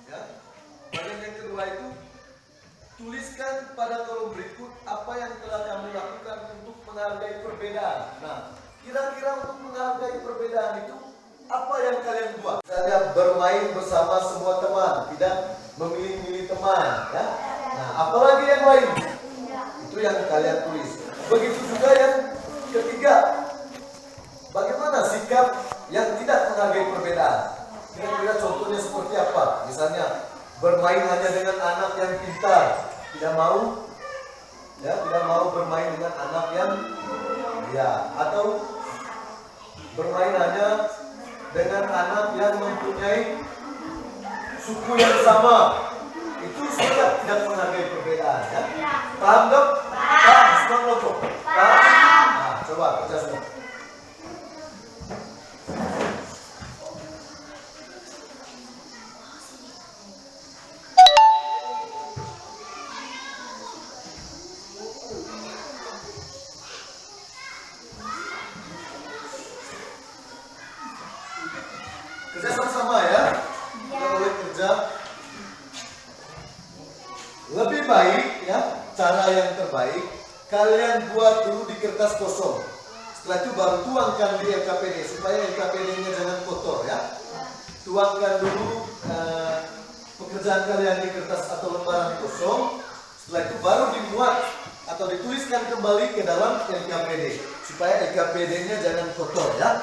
ya, bagian yang kedua itu tuliskan pada kolom berikut apa yang telah kamu lakukan untuk menghargai perbedaan. Nah, kira-kira untuk menghargai perbedaan itu apa yang kalian buat? Misalnya bermain bersama semua teman, tidak memilih-milih teman, ya. Nah, apalagi yang lain? Itu yang kalian tulis. Begitu juga yang ketiga. Bagaimana sikap yang tidak menghargai perbedaan? Kira-kira contohnya seperti apa? Misalnya bermain hanya dengan anak yang pintar, tidak mau bermain dengan anak yang atau bermain hanya dengan anak yang mempunyai suku yang sama. Itu sikap tidak menghargai perbedaan, ya. Paham dong? Paham, semua kelompok. Paham? Nah, coba kerja semua. Kerja sama-sama ya. Kita boleh kerja. Lebih baik ya, cara yang terbaik kalian buat dulu di kertas kosong. Setelah itu baru tuangkan di LKPD supaya LKPD-nya jangan kotor ya. Tuangkan dulu pekerjaan kalian di kertas atau lembaran kosong. Setelah itu baru dimuat atau dituliskan kembali ke dalam LKPD supaya LKPD-nya jangan kotor ya.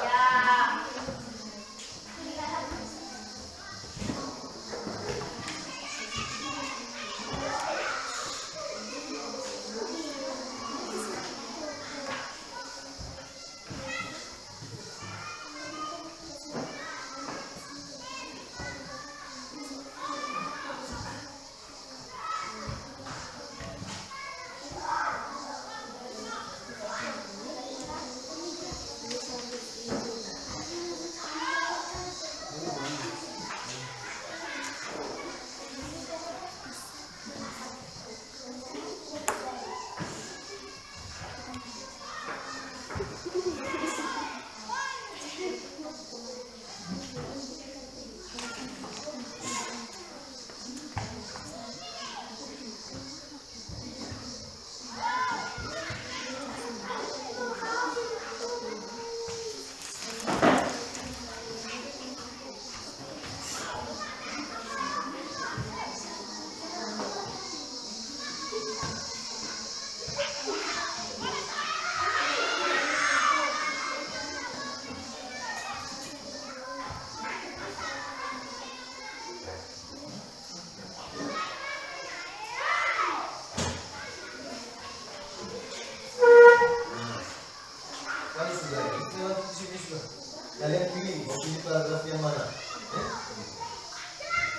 Kalian pilih mau pilih paragraf yang mana?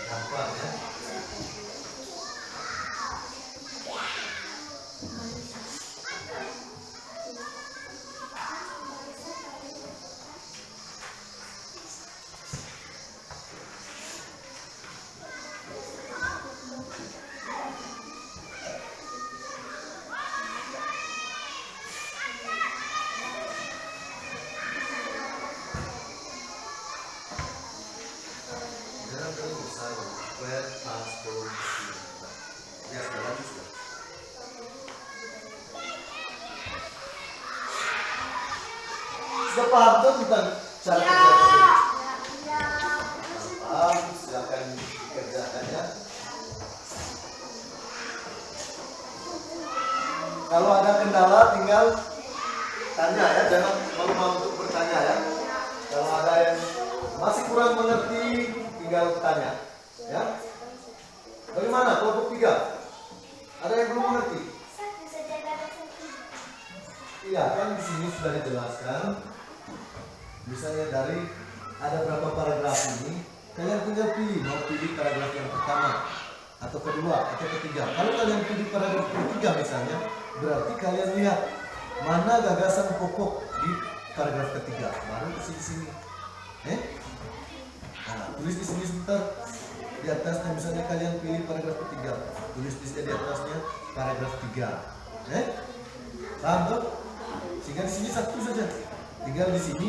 Gampang ya. Sudah paham tuh tentang cara kerja? Paham, silakan dikerjakan ya. Kalau ada kendala tinggal tanya ya, jangan malu-malu untuk bertanya ya. Kalau ada yang Masih kurang mengerti, tinggal tanya. Ya. Bagaimana kelompok 3? Ada yang belum mengerti? Satu saja ada satu. Iya, kan di sini sudah dijelaskan. Misalnya dari ada berapa paragraf ini, kalian tinggal pilih, mau pilih paragraf yang pertama atau kedua atau ketiga. Kalau kalian pilih paragraf ketiga misalnya, berarti kalian lihat mana gagasan pokok di paragraf ketiga, baru ke sini. Nah, tulis di sini sebentar. Di atasnya misalnya kalian pilih paragraf ketiga, tulis di atasnya paragraf 3. Paham tuh? Sehingga di sini satu saja. Tinggal di sini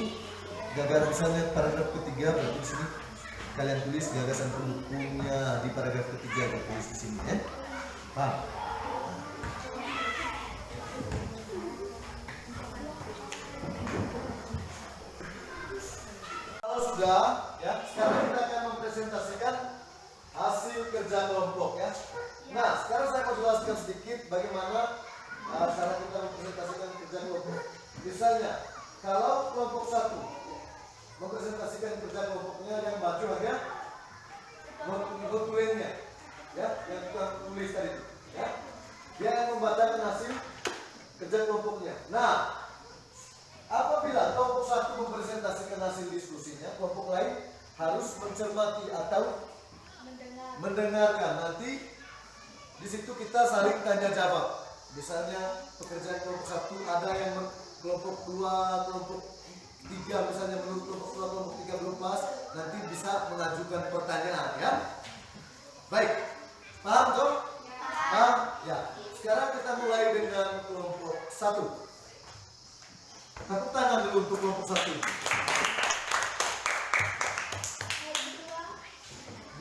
gagasan misalnya paragraf ketiga, berarti di sini kalian tulis gagasan pendukungnya di paragraf ketiga, tulis di sini. Paham? Kalau sudah, ya, sekarang kita akan mempresentasikan hasil kerja kelompok, ya. Nah, sekarang saya mau jelaskan sedikit bagaimana cara kita mempresentasikan kerja kelompok. Misalnya, kalau kelompok 1 mempresentasikan kerja kelompoknya yang baju ada notulennya, ya, yang kita tulis tadi, ya. Dia akan membacakan hasil kerja kelompoknya. Nah, apabila kelompok 1 mempresentasikan hasil diskusinya, kelompok lain harus mencermati atau mendengarkan. Nanti di situ kita saling tanya jawab. Misalnya pekerjaan kelompok 1 ada yang kelompok 2, kelompok 3 misalnya menurut kelompok 2, kelompok 3 belum pas, nanti bisa mengajukan pertanyaan, ya. Baik, paham toh? Paham? Ya. Sekarang kita mulai dengan kelompok 1. Tepuk tangan dulu untuk kelompok 1.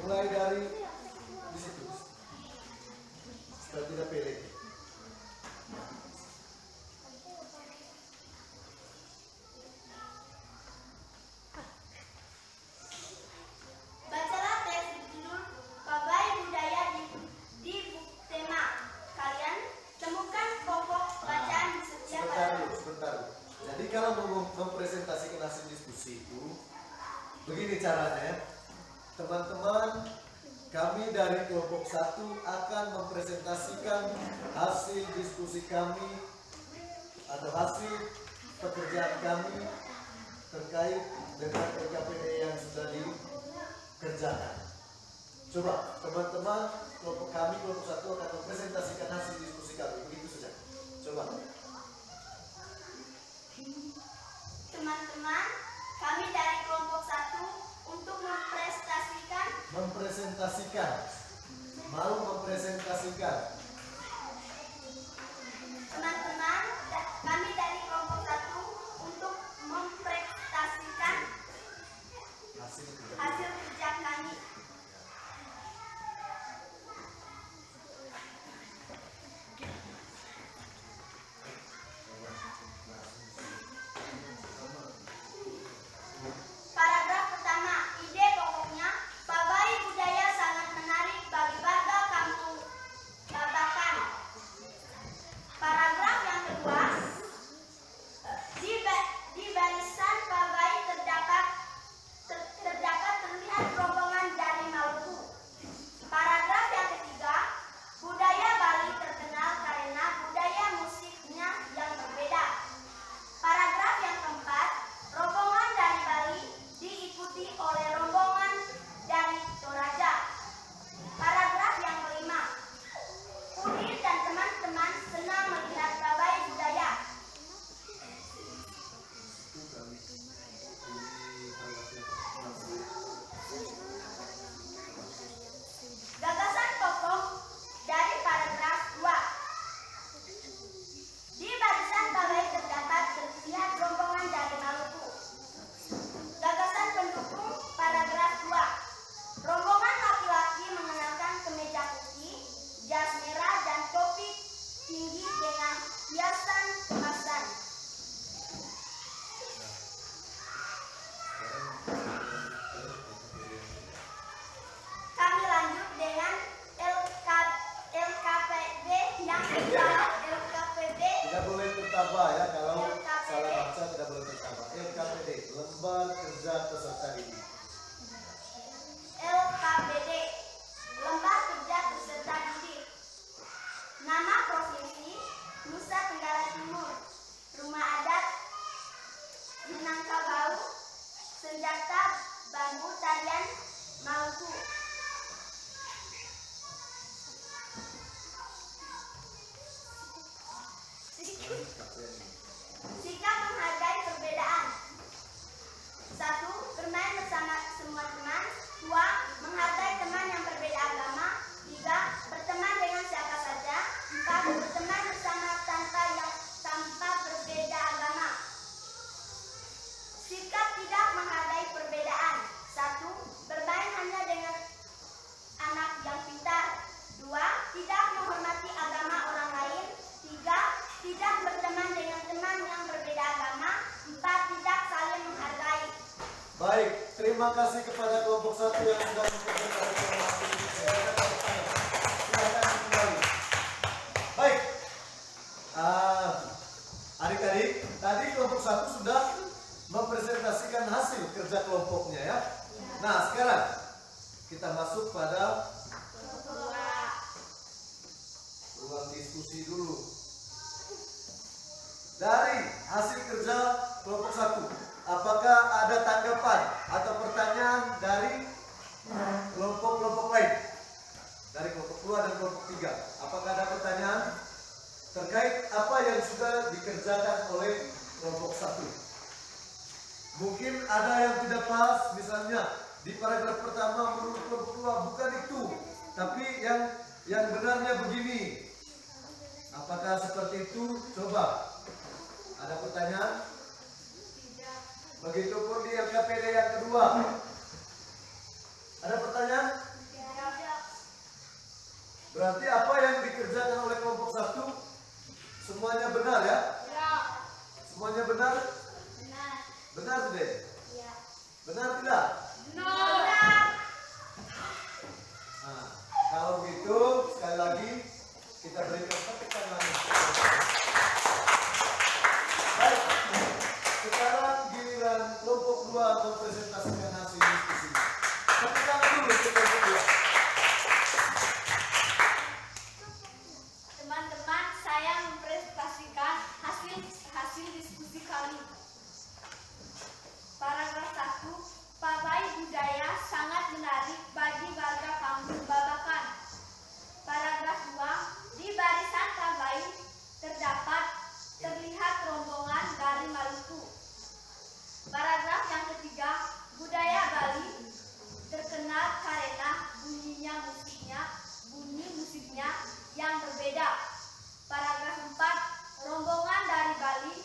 Mulai dari di situ. Supaya tidak pilih. Bacalah teks berjudul Pawai Budaya di buku tema. Kalian temukan pokok bacaan di setiap paragraf. Sebentar. Jadi kalau mau mempresentasikan hasil diskusi itu begini caranya. Teman-teman, kami dari kelompok 1 akan mempresentasikan hasil diskusi kami atau hasil pekerjaan kami terkait dengan RKPD yang sudah dikerjakan. Coba teman-teman, kelompok kami, kelompok 1 akan mempresentasikan hasil diskusi kami. Begitu saja. Coba. Teman-teman, kami dari kelompok 1 untuk mempresentasikan. Teman-teman, kami dari kelompok 1 untuk mempresentasikan hasil kerja kami. Paragraf pertama, ide pokoknya, pawai budaya sangat menarik bagi warga kampung. Baik, terima kasih kepada kelompok 1 yang sudah mempresentasikan hasil. Silakan kembali. Baik, adik-adik, tadi kelompok 1 sudah mempresentasikan hasil kerja kelompoknya ya. Nah, sekarang kita masuk pada ruang diskusi dulu. Dari hasil kerja kelompok 1, apakah ada tanggapan atau pertanyaan dari kelompok-kelompok lain? Dari kelompok 2 dan kelompok 3. Apakah ada pertanyaan terkait apa yang sudah dikerjakan oleh kelompok 1? Mungkin ada yang tidak pas, misalnya di paragraf pertama menurut kelompok 2 bukan itu, tapi yang benarnya begini. Apakah seperti itu? Coba. Ada pertanyaan? Begitupun di LKPD yang kedua. Ada pertanyaan? Berarti apa yang dikerjakan oleh kelompok 1 semuanya benar ya? Semuanya benar? Benar tidak? Benar tidak? Nah, kalau begitu sekali lagi kita berikan tepuk tangan. Baik, sekarang giliran kelompok 2 mempresentasikan hasil diskusi. Tepuk tangan dulu untuk kelompok 2. Teman-teman, saya mempresentasikan hasil diskusi kami. Paragraf 1, pawai budaya sangat menarik bagi warga kampung Babakan. Paragraf 2, di barisan pawai terlihat rombongan dari Maluku. Paragraf yang ketiga, budaya Bali terkenal karena bunyi musiknya yang berbeda. Paragraf 4, rombongan dari Bali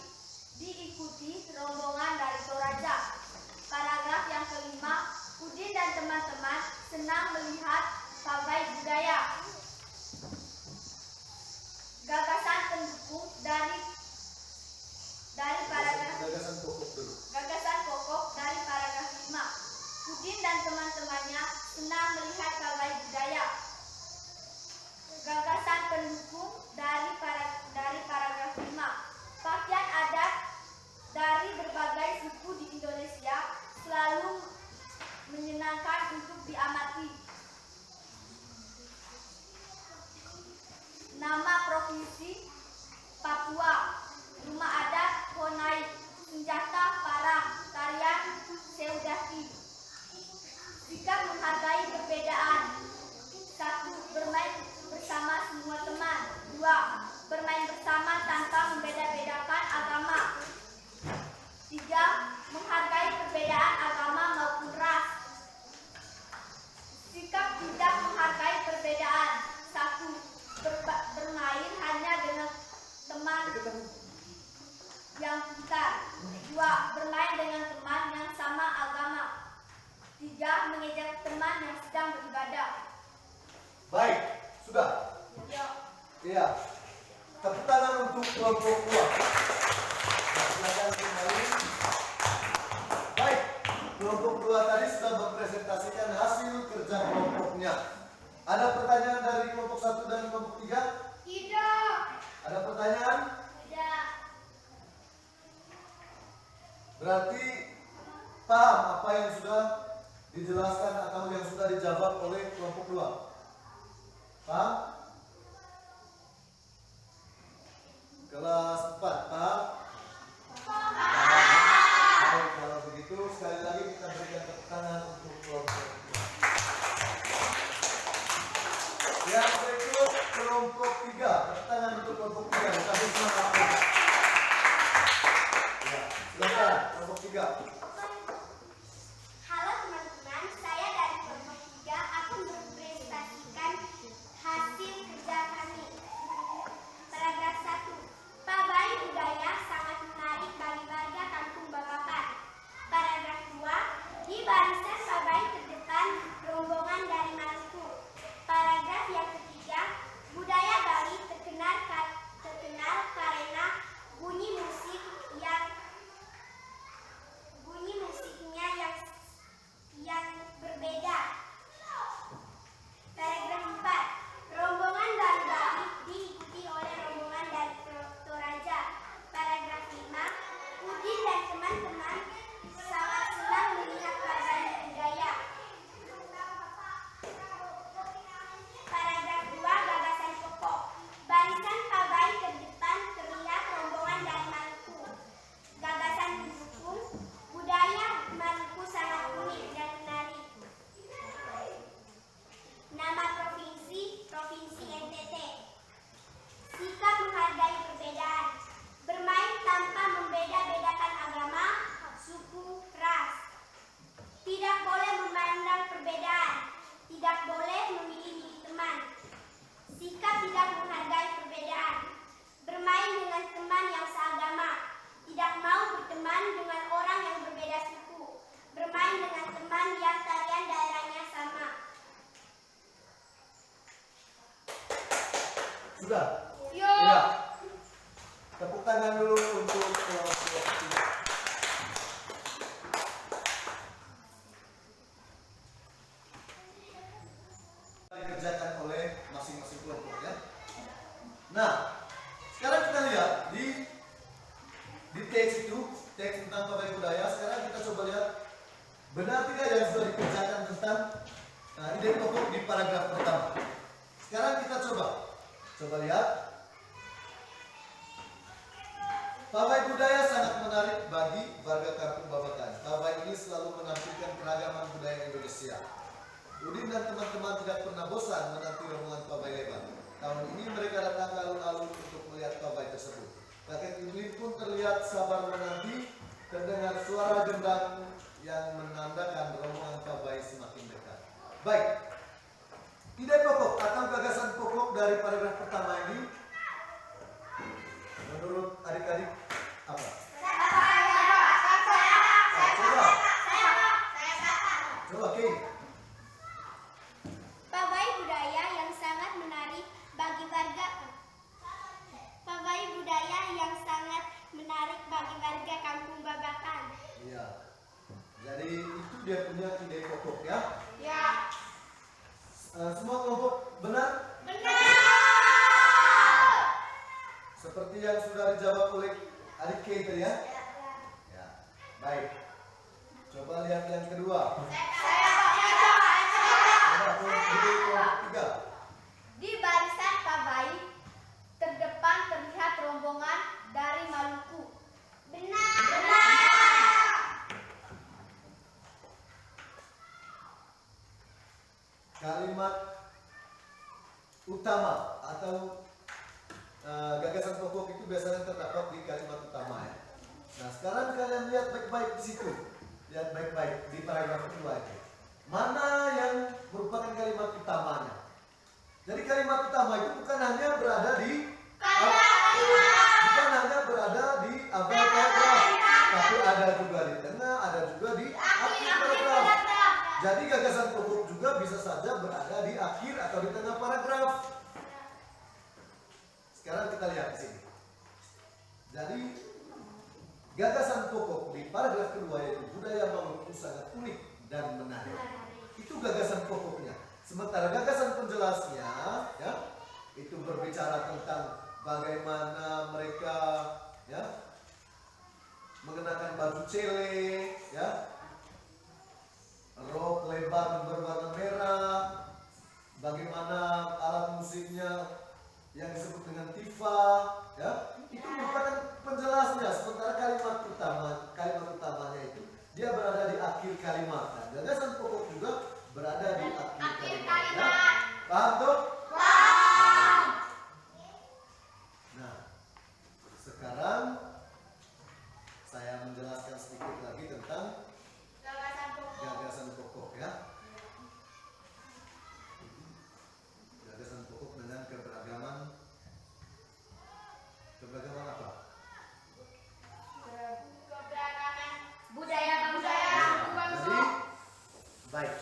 diikuti rombongan dari Toraja. Paragraf yang kelima, Udin dan teman-teman senang melihat pawai budaya. Gagasan pendukung dari paragraf Gagasan pokok dulu. dari paragraf 5. Udin dan teman-temannya senang melihat pawai budaya. Gagasan pendukung dari paragraf 5. Pakaian adat dari berbagai suku di Indonesia selalu menyenangkan untuk diamati. Nama provinsi Papua, rumah adat Honai, senjata parang, tarian Seudaki. Sikap menghargai perbedaan. 1. Bermain bersama semua teman. 2. Bermain bersama tanpa membeda-bedakan agama. 3. Menghargai perbedaan agama maupun ras. Sikap tidak menghargai perbedaan. 1. Bermain hanya dengan teman yang pintar. 2. Bermain dengan teman yang sama agama. 3. Mengejek teman yang sedang beribadah. Baik, sudah. Iya. Tepuk tangan untuk kelompok 2. Nah, silakan kembali. Baik, kelompok 2 tadi sudah mempresentasikan hasil kerja kelompoknya. Ada pertanyaan dari kelompok 1 dan kelompok 3? Tidak. Ada pertanyaan? Tidak. Berarti paham apa yang sudah dijelaskan atau yang sudah dijawab oleh kelompok 2? Paham? Kelas 4, paham? Baik, kalau begitu sekali lagi kita berikan tepuk tangan untuk kelompok 2. Yang berikut kelompok 3, tepuk tangan untuk kelompok 3. Kita beri semangat. Ya, silakan kelompok 3. Halo teman-teman, saya dari kelompok 3 akan mempresentasikan hasil kerja kami. Paragraf 1. Pawai budaya sangat menarik bagi warga kampung Babakan. Paragraf 2. Di barisan pawai terdepan rombongan dari Maluku. Paragraf yang ketiga, budaya Bali terkenal karena bunyi musik teman-teman sangat senang melihat paguyuban budaya. Paragraf 2 gagasan pokok. Barisan paguyuban terdepan terlihat rombongan dari Maluku. Gagasan mendukung budaya Maluku sangat unik dan menarik. Nama provinsi, Provinsi NTT. Sikap menghargai perbedaan. Bermain tanpa membeda-bedakan agama, suku, ras. Tidak boleh memandang perbedaan. Tidak boleh memilih teman. Sikap tidak menghargai perbedaan. Bermain dengan teman yang seagama. Tidak mau berteman dengan orang yang berbeda suku. Bermain dengan teman yang tarian daerahnya sama. Sudah? Yo. Ya. Tepuk tangan dulu untuk kelompok 3. Dikerjakan oleh masing-masing kelompok ya. Nah, sekarang kita lihat di teks itu, teks tentang paguyuban budaya. Sekarang kita coba lihat benar tidak yang sudah dikerjakan tentang ide pokok di paragraf pertama. Sekarang kita coba lihat. Paguyuban budaya sangat menarik bagi warga kampung Babakan. Paguyuban ini selalu menampilkan keragaman budaya Indonesia. Udin dan teman-teman tidak pernah bosan menanti rombongan paguyuban Leban. Tahun ini mereka datang ke alun-alun untuk melihat paguyuban tersebut. Kakek Udin pun terlihat sabar menanti, terdengar suara gendang yang menandakan rombongan paguyuban semakin dekat. Baik, ide pokok atau gagasan pokok dari paragraf pertama ini menurut adik-adik apa? Coba Kay. Paguyuban budaya yang sangat menarik bagi warga. Paguyuban budaya yang sangat menarik bagi warga kampung Babakan. Iya. Jadi itu dia punya ide pokok ya. Ya. Semua kelompok benar? Benar. Seperti yang sudah dijawab oleh adik Kay tadi ya? Ya. Baik. Coba lihat yang kedua. Coba kelompok 3. Di barisan paguyuban terdepan terlihat rombongan dari Maluku. Benar. Kalimat utama atau gagasan pokok itu biasanya terdapat di kalimat utama ya. Nah sekarang kalian lihat baik-baik di situ, lihat baik-baik di paragraf kedua itu. Mana yang merupakan kalimat utamanya? Jadi kalimat utama itu bukan hanya berada di awal paragraf, tapi ada juga di tengah, ada juga di akhir paragraf. Jadi gagasan pokok juga bisa saja berada di akhir atau di tengah paragraf. Sekarang kita lihat di sini. Jadi gagasan pokok di paragraf kedua yaitu budaya Maluku sangat unik dan menarik. Itu gagasan pokoknya. Sementara gagasan penjelasnya, ya, itu berbicara tentang bagaimana mereka, ya, mengenakan baju cele, ya, rok lebar berwarna merah, bagaimana alat musiknya yang disebut dengan tifa, ya, itu merupakan penjelasnya. Sementara kalimat utamanya itu dia berada di akhir kalimat. Dan gagasan pokok juga berada di akhir kalimat. Ya? Paham tuh? Paham. Nah, sekarang saya menjelaskan sedikit lagi tentang gagasan pokok ya. Gagasan pokok dengan keberagaman apa? Budaya Jadi, baik.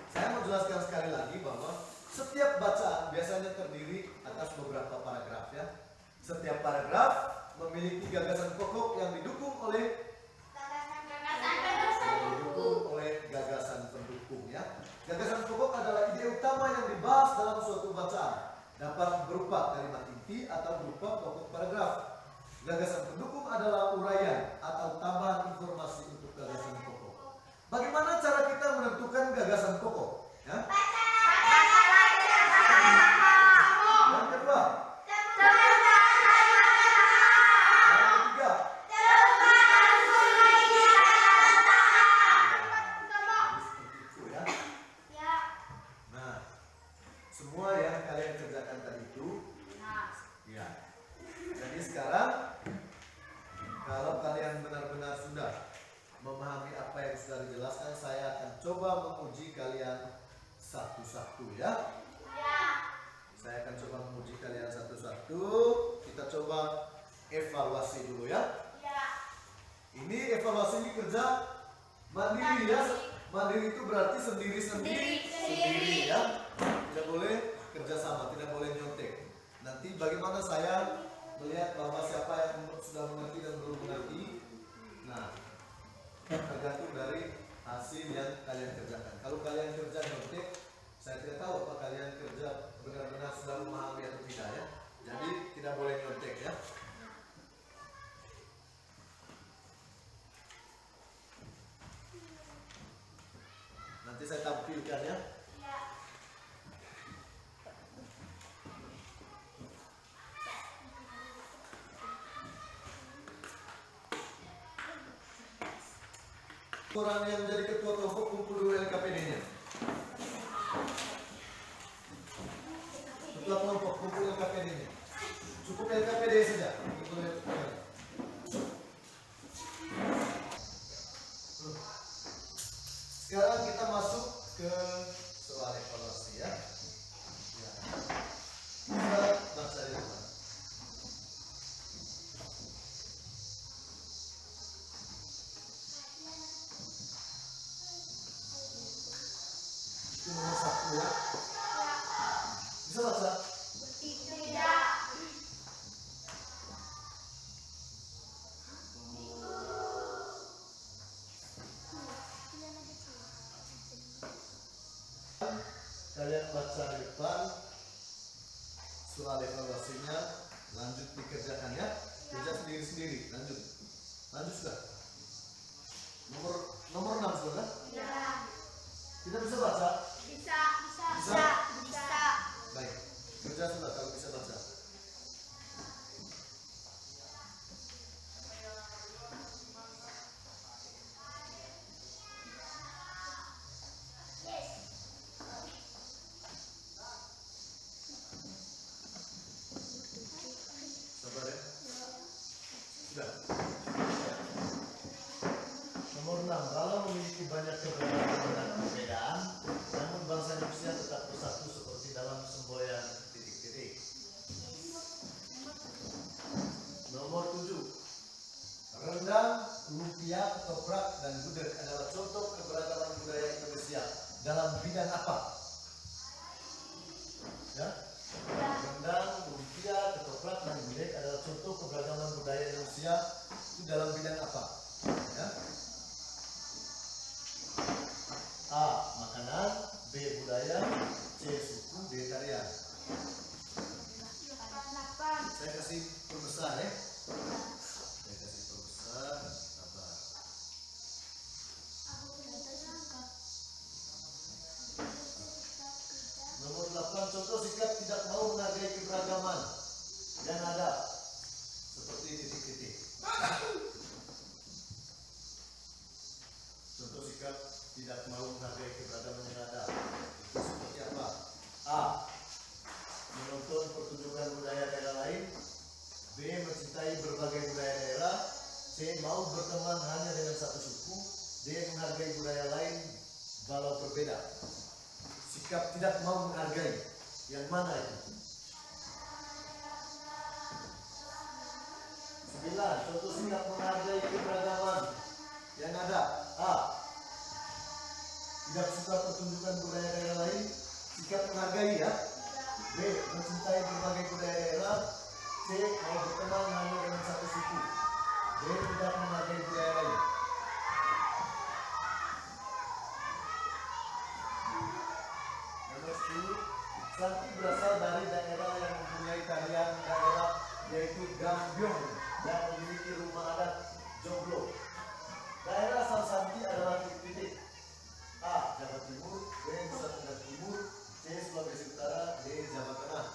Saya mau jelaskan sekali lagi bahwa setiap bacaan biasanya terdiri atas beberapa paragraf ya. Setiap paragraf memiliki gagasan pokok yang didukung oleh gagasan pendukung ya. yang sudah dijelaskan, saya akan coba menguji kalian satu-satu ya. Saya akan coba menguji kalian satu-satu. Kita coba evaluasi dulu ya. Ini evaluasi ini kerja mandiri ya. Mandiri itu berarti sendiri ya. Tidak boleh kerjasama, tidak boleh nyontek. Nanti bagaimana saya melihat bahwa siapa yang sudah mengerti dan belum mengerti. Nah, tergantung dari hasil yang kalian kerjakan. Kalau kalian kerja nyontek, saya tidak tahu apa kalian kerja benar-benar sudah memahami atau tidak ya. Jadi tidak boleh nyontek ya. Nanti saya tampilkan ya. Orang yang menjadi ketua kelompok kumpul dulu LKPD-nya. Ketua kelompok kumpul LKPD-nya. Cukup LKPD saja. Kumpul LKPD. Sekarang kita masuk ke soal evaluasi ya. Kita baca di depan. Itu nomor 1 ya. Bisa baca? Kalian baca di depan soal evaluasinya, lanjut dikerjakan ya. Kerja sendiri-sendiri, lanjut sudah. Nomor 6 sudah. Kita bisa baca? Bisa. Baik, kerja sudah kalau bisa baca. Sabar ya. Sudah. Nomor 6, kalau memiliki banyak keberagaman dan perbedaan, namun bangsa Indonesia tetap bersatu seperti dalam semboyan titik-titik. Nomor 7, rendang, lumpia, ketoprak, dan gudeg adalah contoh keberagaman budaya Indonesia dalam bidang apa? Ya? Rendang, lumpia, ketoprak, dan gudeg adalah contoh keberagaman budaya Indonesia itu dalam bidang apa? Ya? A. Makanan, B. Budaya, C. Suku, D. Tarian. Saya kasih perbesar ya. Saya kasih perbesar. Sabar. Nomor 8, contoh sikap tidak mau menghargai keberagaman yang ada seperti titik-titik. Contoh sikap tidak mau menghargai keberagaman yang ada itu seperti apa? A. Menonton pertunjukan budaya daerah lain. B. Mencintai berbagai budaya daerah. C. Mau berteman hanya dengan satu suku. D. Menghargai budaya lain walau berbeda. Sikap tidak mau menghargai, yang mana itu? 9. Contoh sikap menghargai keberagaman yang ada. A. Tidak suka pertunjukan budaya daerah lain. Sikap menghargai ya. B. Mencintai berbagai budaya daerah. C. Mau berteman hanya dengan satu suku. D. Tidak menghargai budaya lain. Nomor 10, Santi berasal dari daerah yang mempunyai tarian daerah yaitu Gambyong dan memiliki rumah adat Joglo. Daerah asal Santi adalah titik-titik. A. Jawa Timur, B. Nusa Tenggara Timur, C. Sulawesi Utara, D. Jawa Tengah.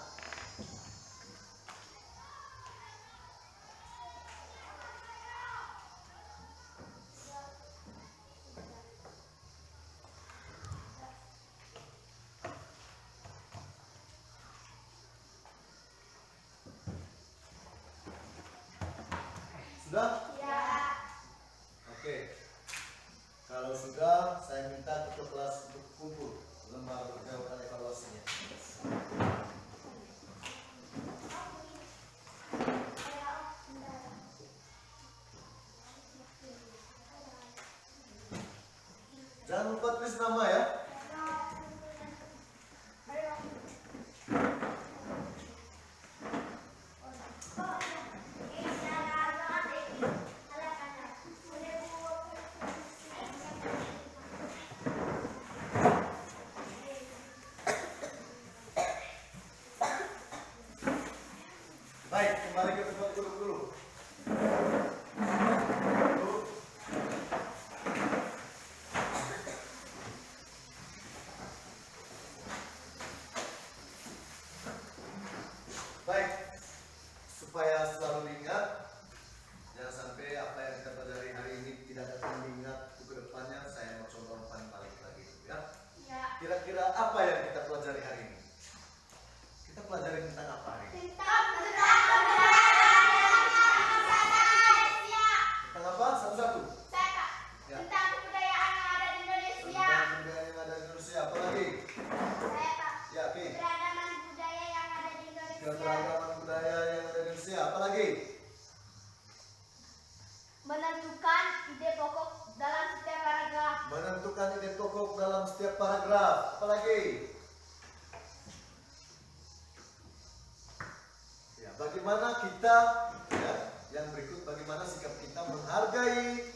Kalau sudah, saya minta ketua kelas untuk kumpul lembar jawaban evaluasinya. Jangan lupa tulis nama ya. Baik, kembali ke tempat duduk dulu. Duduk. Baik, supaya selalu diingat, jangan sampai apa yang kita pelajari hari ini tidak akan diingat untuk kedepannya. Saya mau coba umpan balik lagi, ya. Ya. Kira-kira apa yang kita pelajari hari ini? Kita pelajari tentang apa hari ini? Tentang apa? Satu-satu. Ya. Tentang kebudayaan yang ada di Indonesia. Tentang budaya yang ada di Indonesia. Apa lagi? Saya, Pak. Ya, oke. Keberagaman budaya yang ada di Indonesia. Keberagaman budaya yang ada di Indonesia. Apa lagi? Menentukan ide pokok dalam setiap paragraf. Menentukan ide pokok dalam setiap paragraf. Apa lagi? Ya, bagaimana kita, ya, yang berikut bagaimana sikap kita menghargai